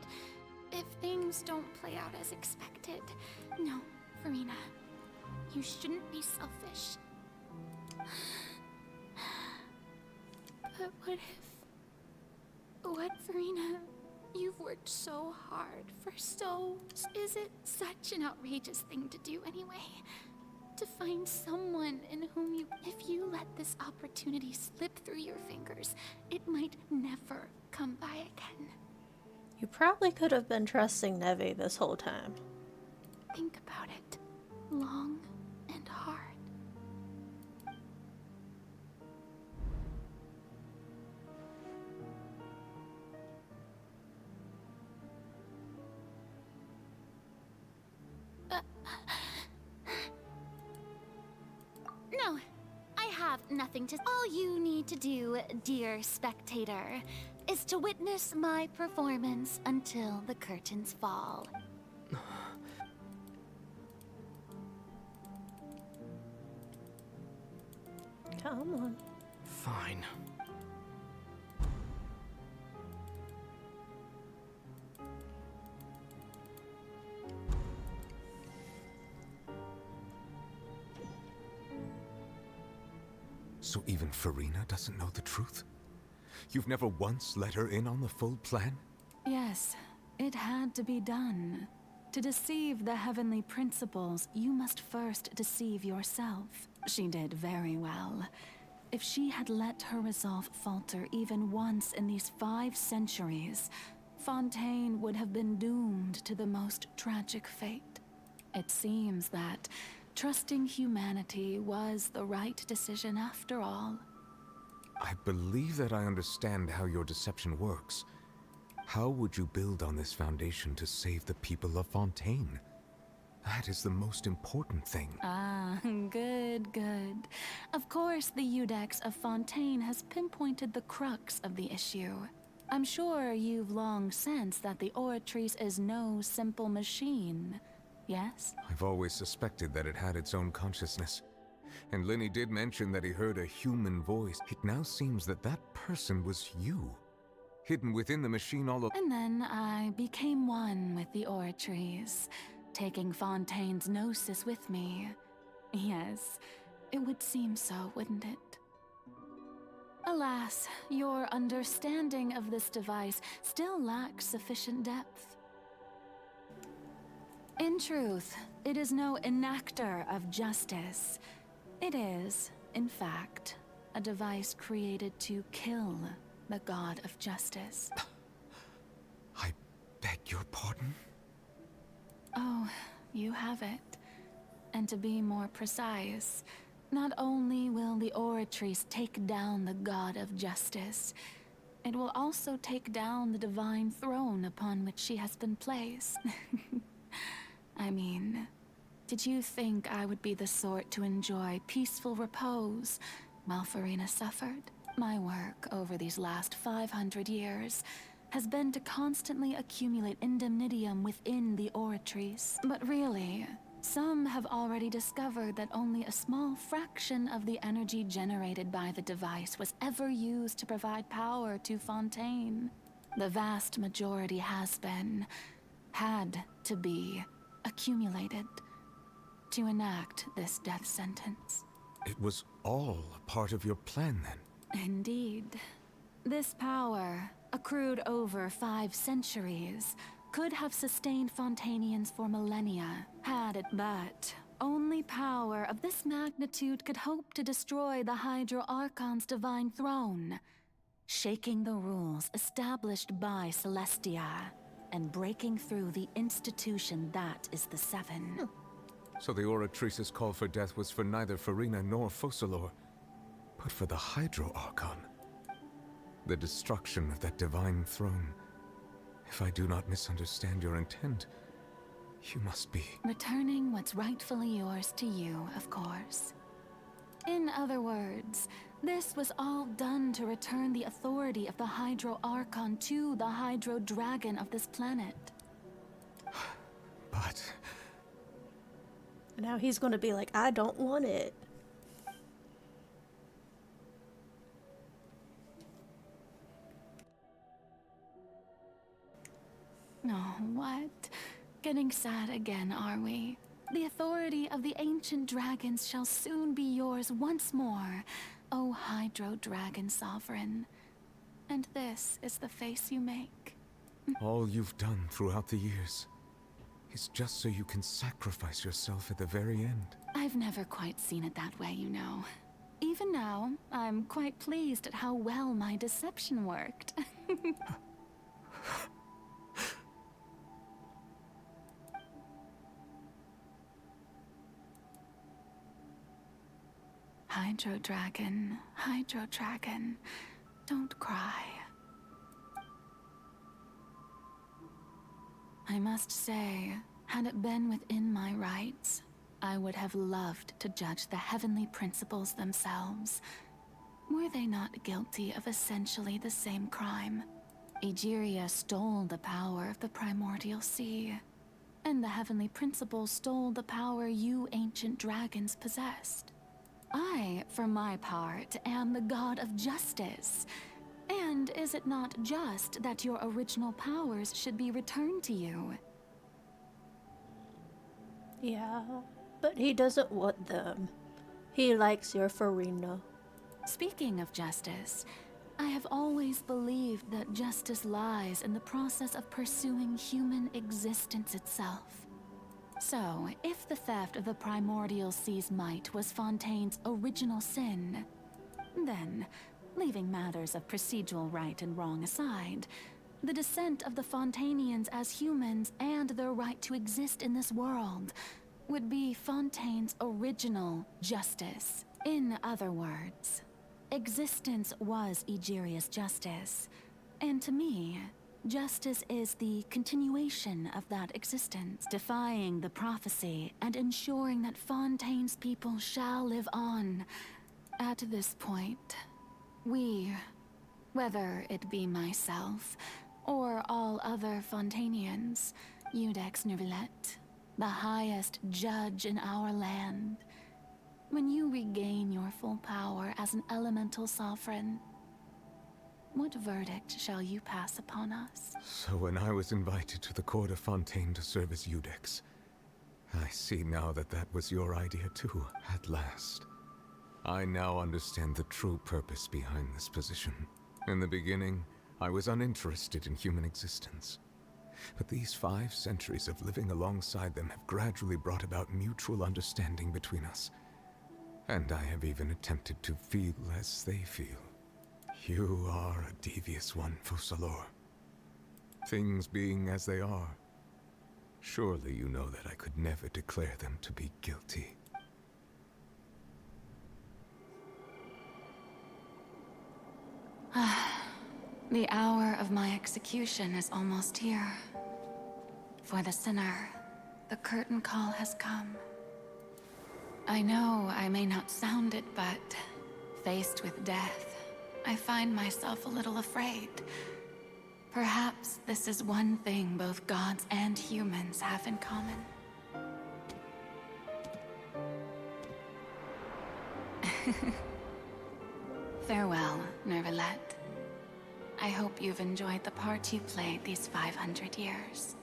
if things don't play out as expected... No, Furina. You shouldn't be selfish. But what if... What, Furina? You've worked so hard for so... Is it such an outrageous thing to do anyway? To find someone in whom you... If you let this opportunity slip through your fingers, it might never come by again. You probably could have been trusting Nevi this whole time. Think about it. Long and hard. No, I have nothing to... All you need to do, dear spectator, is to witness my performance until the curtains fall. Come on. Fine. So even Furina doesn't know the truth? You've never once let her in on the full plan? Yes, it had to be done. To deceive the heavenly principles, you must first deceive yourself. She did very well. If she had let her resolve falter even once in these 5 centuries, Fontaine would have been doomed to the most tragic fate. It seems that trusting humanity was the right decision after all. I believe that I understand how your deception works. How would you build on this foundation to save the people of Fontaine? That is the most important thing. Ah, good, good. Of course, the Iudex of Fontaine has pinpointed the crux of the issue. I'm sure you've long sensed that the Oratrice is no simple machine, yes? I've always suspected that it had its own consciousness. And Lenny did mention that he heard a human voice. It now seems that that person was you, hidden within the machine all along. And then I became one with the Oratrice, taking Fontaine's gnosis with me. Yes, it would seem so, wouldn't it? Alas, your understanding of this device still lacks sufficient depth. In truth, it is no enactor of justice. It is, in fact, a device created to kill the god of justice. I beg your pardon? Oh, you have it. And to be more precise, not only will the Oratrice take down the god of justice, it will also take down the divine throne upon which she has been placed. I mean, did you think I would be the sort to enjoy peaceful repose while Furina suffered? My work over these last 500 years has been to constantly accumulate indemnitium within the Oratrice. But really, some have already discovered that only a small fraction of the energy generated by the device was ever used to provide power to Fontaine. The vast majority had to be, accumulated to enact this death sentence. It was all a part of your plan, then? Indeed. This power, accrued over 5 centuries, could have sustained Fontainians for millennia, had it but. Only power of this magnitude could hope to destroy the Hydro Archon's divine throne, shaking the rules established by Celestia, and breaking through the institution that is the Seven. So the Oratrice's call for death was for neither Furina nor Focalor, but for the Hydro Archon. The destruction of that divine throne. If I do not misunderstand your intent, you must be... Returning what's rightfully yours to you, of course. In other words, this was all done to return the authority of the Hydro Archon to the Hydro Dragon of this planet. But... Now he's gonna be like, I don't want it. Oh, what? Getting sad again, are we? The authority of the ancient dragons shall soon be yours once more, O Hydro Dragon Sovereign. And this is the face you make. All you've done throughout the years is just so you can sacrifice yourself at the very end. I've never quite seen it that way, you know. Even now, I'm quite pleased at how well my deception worked. Hydro Dragon, don't cry. I must say, had it been within my rights, I would have loved to judge the heavenly principles themselves. Were they not guilty of essentially the same crime? Egeria stole the power of the primordial sea, and the heavenly principles stole the power you ancient dragons possessed. I, for my part, am the god of justice. And is it not just that your original powers should be returned to you? Yeah, but he doesn't want them. He likes your Furina. Speaking of justice, I have always believed that justice lies in the process of pursuing human existence itself. So, if the theft of the primordial sea's might was Fontaine's original sin, then, leaving matters of procedural right and wrong aside, the descent of the Fontainians as humans and their right to exist in this world would be Fontaine's original justice. In other words, existence was Egeria's justice, and to me, justice is the continuation of that existence, defying the prophecy and ensuring that Fontaine's people shall live on. At this point, we, whether it be myself or all other Fontainians, Iudex Neuvillette, the highest judge in our land, when you regain your full power as an elemental sovereign, what verdict shall you pass upon us? So when I was invited to the court of Fontaine to serve as Iudex, I see now that that was your idea too, at last. I now understand the true purpose behind this position. In the beginning, I was uninterested in human existence. But these 5 centuries of living alongside them have gradually brought about mutual understanding between us. And I have even attempted to feel as they feel. You are a devious one, Fussalor. Things being as they are, surely you know that I could never declare them to be guilty. The hour of my execution is almost here. For the sinner, the curtain call has come. I know I may not sound it, but faced with death, I find myself a little afraid. Perhaps this is one thing both gods and humans have in common. Farewell, Neuvillette. I hope you've enjoyed the part you played these 500 years.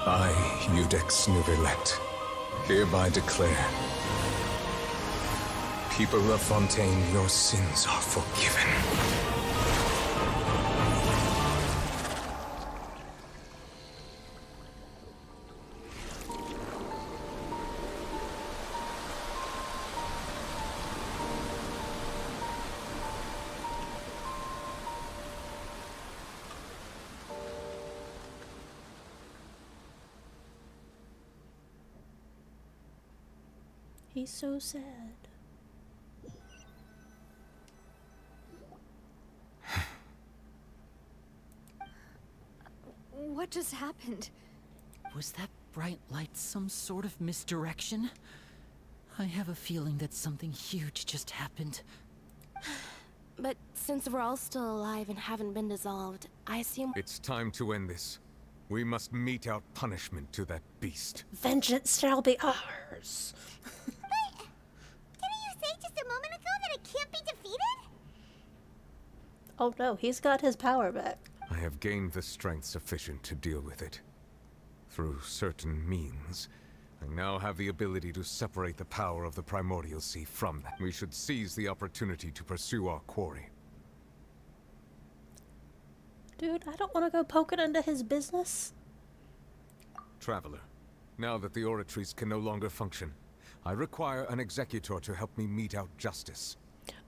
I, Iudex Neuvillette, hereby declare, people of Fontaine, your sins are forgiven. He's so sad. What just happened? Was that bright light some sort of misdirection? I have a feeling that something huge just happened. But since we're all still alive and haven't been dissolved, I assume... It's time to end this. We must mete out punishment to that beast. Vengeance shall be ours. Didn't you say just a moment ago that it can't be defeated? Oh no, he's got his power back. I have gained the strength sufficient to deal with it. Through certain means, I now have the ability to separate the power of the Primordial Sea from that. We should seize the opportunity to pursue our quarry. Dude, I don't want to go poking into his business. Traveler, now that the oratories can no longer function, I require an executor to help me mete out justice.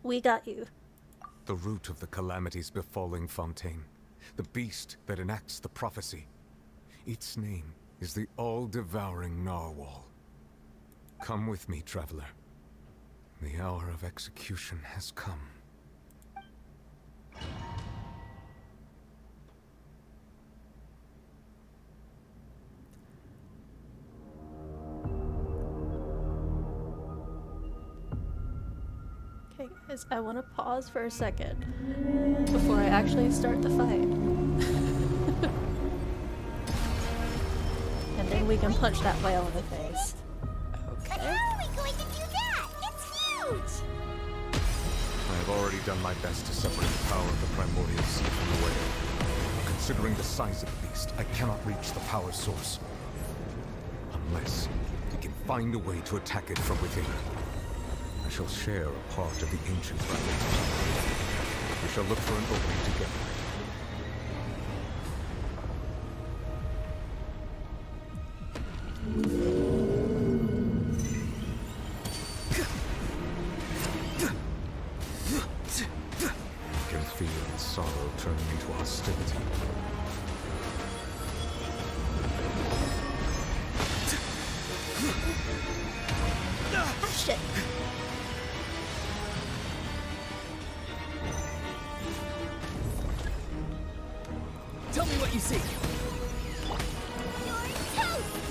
We got you. The root of the calamities befalling Fontaine. The beast that enacts the prophecy. Its name is the all-devouring narwhal. Come with me, traveler. The hour of execution has come. Okay, guys, I want to pause for a second before I actually start the fight. And then we can punch that whale in the face. But how are we going to do that? It's huge! I have already done my best to separate the power of the Primordial Sea from the whale. Considering the size of the beast, I cannot reach the power source. Unless we can find a way to attack it from within. I shall share a part of the ancient remnant. We shall look for an opening together. I can feel the sorrow turning into hostility. Shit. Tell me what you see.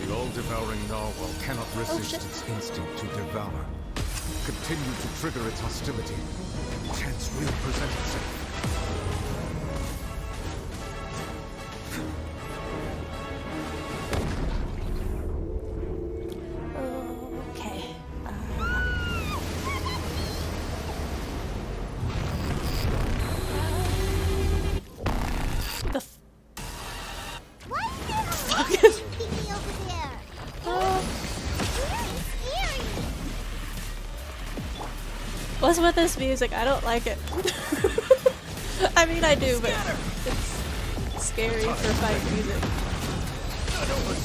The all-devouring narwhal cannot resist its instinct to devour. Continue to trigger its hostility. Chance will present itself. Okay. The fuck is Thingy over there? Very scary! What's with this music? I don't like it. I mean, I do, but it's scary for fight music.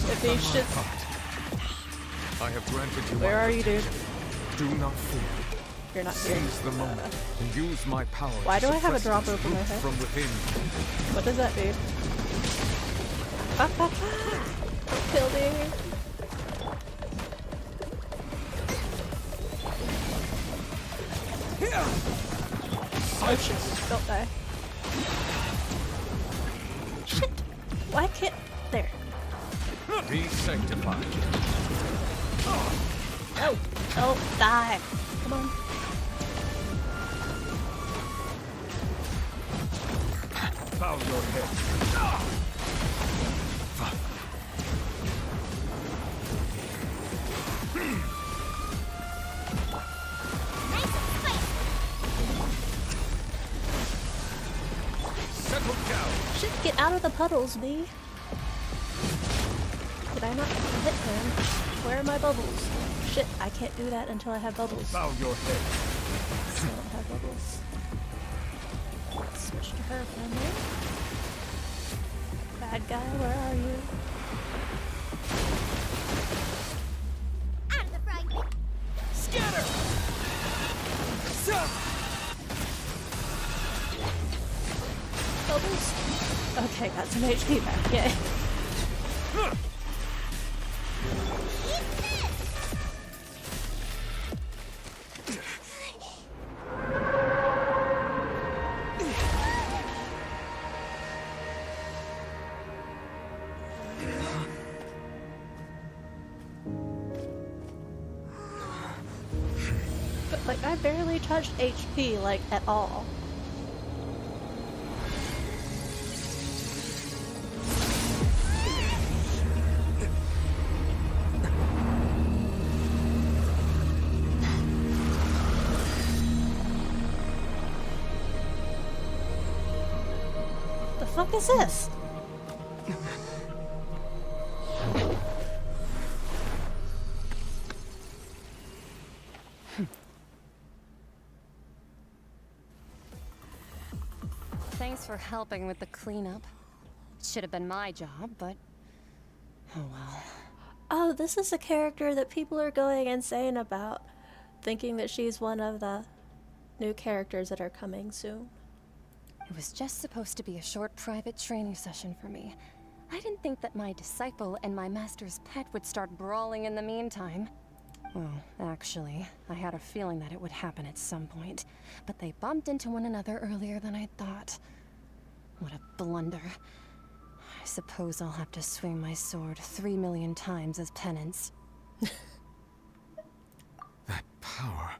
If he should... I have granted you. Where are you, dude? Do not fear. You're not here. Seize the moment and use my power. Why do I have a suppress drop its over my root head? from within? What does that mean? Don't kill me. Oh shit, don't die. Shit! Why can't... There. Be sanctified. No! Don't die! Come on. Bow your head. Settle down. Shit, get out of the puddles, B. Did I not hit him? Where are my bubbles? Shit, I can't do that until I have bubbles. Bow your head. I don't have bubbles. Switch to her for a minute. Bad guy, where are you? Out of the frying pan! Scatter! Bubbles? Okay, got some HP back, yay. Like, I barely touched HP, like, at all. The fuck is this? Thanks for helping with the cleanup. It should have been my job, but oh well. Oh, this is a character that people are going insane about, thinking that she's one of the new characters that are coming soon. It was just supposed to be a short private training session for me. I didn't think that my disciple and my master's pet would start brawling in the meantime. Well, actually, I had a feeling that it would happen at some point, but they bumped into one another earlier than I thought. What a blunder. I suppose I'll have to swing my sword 3 million times as penance. That power.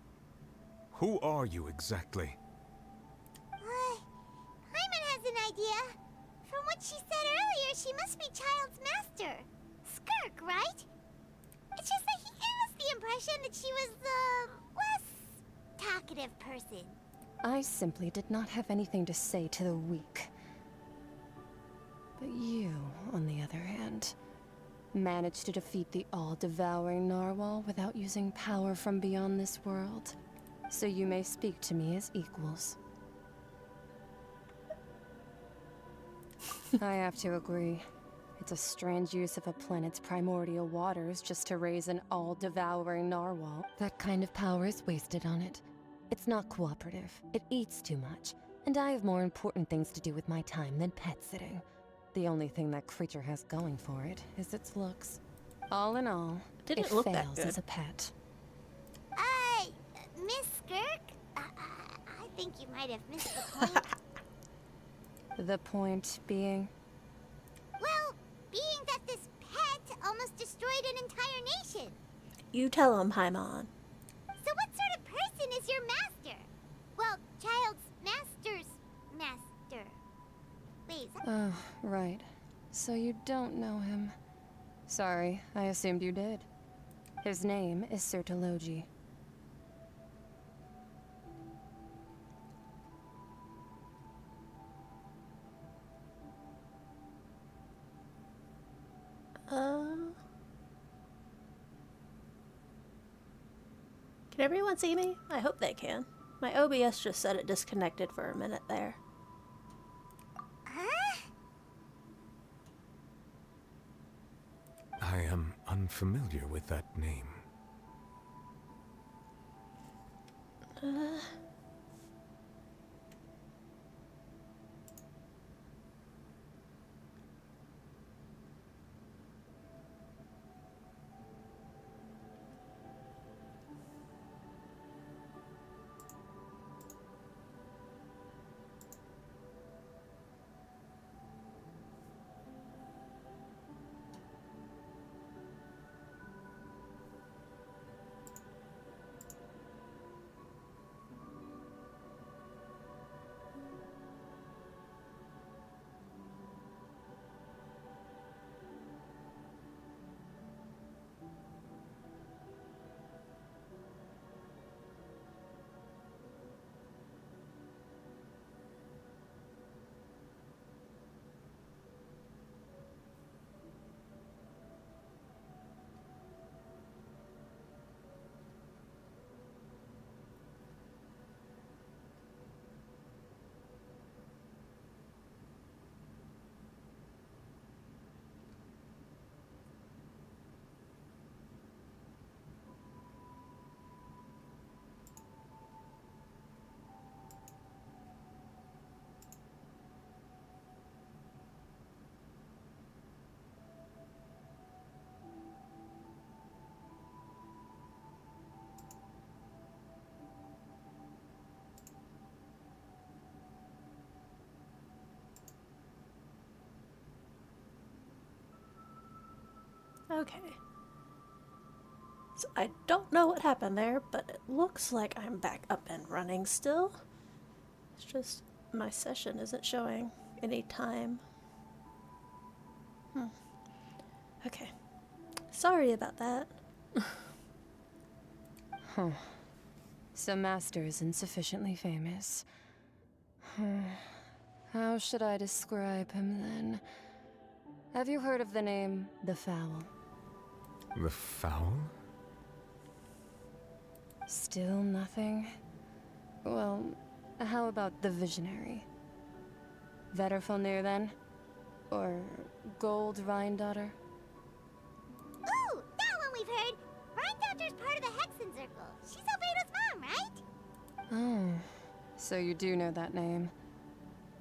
Who are you exactly? Hyman has an idea. From what she said earlier, she must be Child's master. Skirk, right? It's just that he gave us the impression that she was the less talkative person. I simply did not have anything to say to the weak. But you, on the other hand, managed to defeat the all-devouring narwhal without using power from beyond this world. So you may speak to me as equals. I have to agree. It's a strange use of a planet's primordial waters just to raise an all-devouring narwhal. That kind of power is wasted on it. It's not cooperative. It eats too much. And I have more important things to do with my time than pet sitting. The only thing that creature has going for it is its looks. All in all, it fails as a pet. Miss Skirk? I think you might have missed the point. The point being? Well, being that this pet almost destroyed an entire nation. You tell him, Paimon. So what sort of person is your master? Well, Child's master's master. Wait, is that... Oh, right. So you don't know him. Sorry, I assumed you did. His name is Sertologi. Can everyone see me? I hope they can. My OBS just said it disconnected for a minute there. I am unfamiliar with that name. Okay. So I don't know what happened there, but it looks like I'm back up and running still. It's just my session isn't showing any time. Okay. Sorry about that. Huh. So Master isn't sufficiently famous. How should I describe him then? Have you heard of the name The Fowl? The Fowl? Still nothing? Well, how about the Visionary? Vetterfalnir then? Or Gold Rhine-daughter? Ooh, that one we've heard. Rhine-daughter's part of the Hexen Circle. She's Albedo's mom, right? Oh, so you do know that name.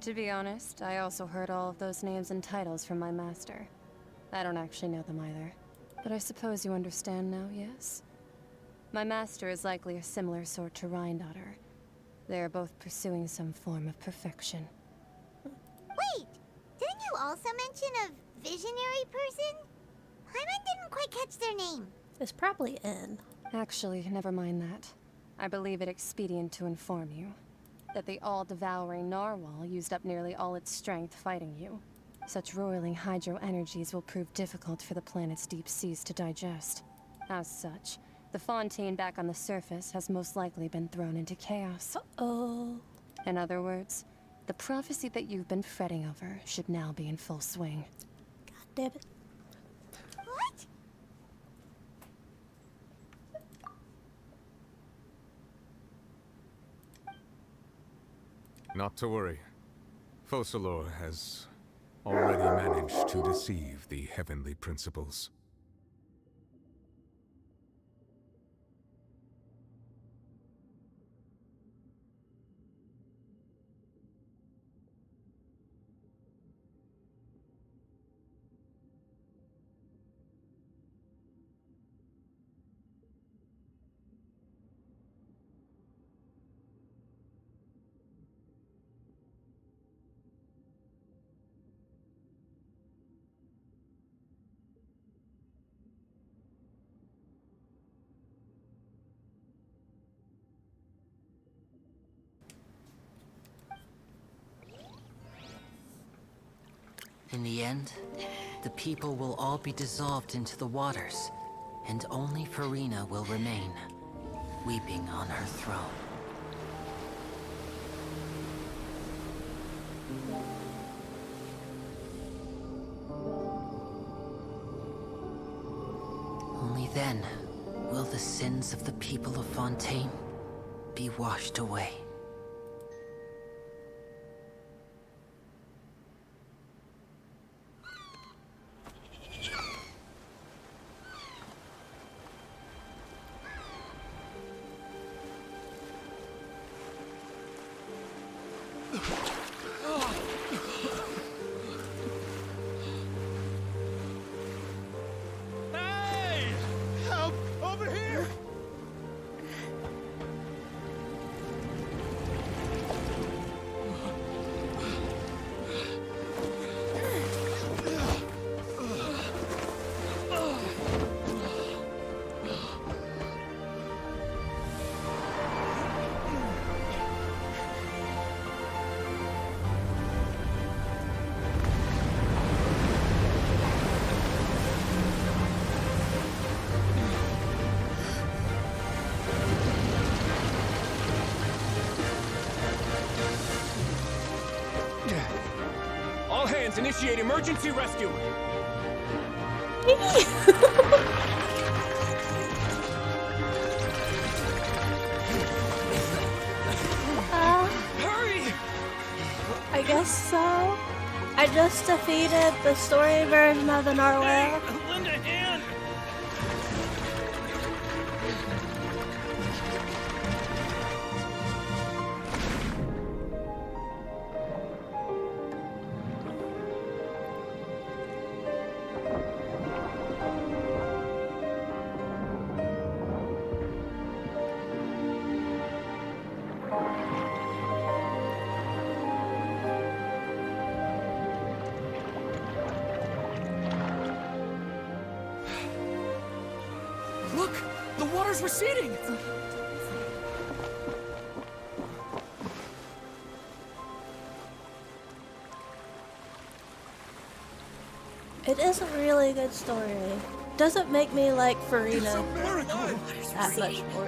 To be honest, I also heard all of those names and titles from my master. I don't actually know them either. But I suppose you understand now, yes? My master is likely a similar sort to Rhine-daughter. They are both pursuing some form of perfection. Wait, didn't you also mention a visionary person? Paimon didn't quite catch their name. It's probably N. Actually, never mind that. I believe it expedient to inform you that the all-devouring narwhal used up nearly all its strength fighting you. Such roiling hydro energies will prove difficult for the planet's deep seas to digest. As such, the Fontaine back on the surface has most likely been thrown into chaos. Uh-oh. In other words, the prophecy that you've been fretting over should now be in full swing. God damn it. What? Not to worry. Focalor has already managed to deceive the heavenly principles. In the end, the people will all be dissolved into the waters, and only Furina will remain, weeping on her throne. Only then will the sins of the people of Fontaine be washed away. Hey! Help! Over here! All hands, initiate emergency rescue! Hurry! I guess so. I just defeated the story version of the narwhal. Lend a hand! Look! The water's receding! It is a really good story. Doesn't make me like Furina that much more.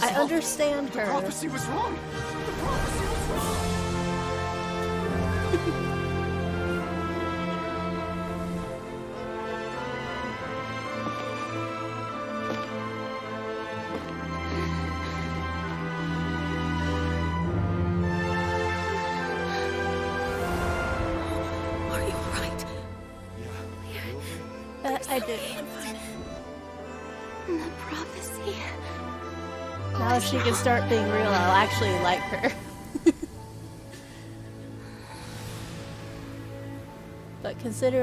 I understand her. The prophecy was wrong! The prophecy was wrong! Are you alright? I do. The prophecy. Now she can start being real, I'll actually like her. But considering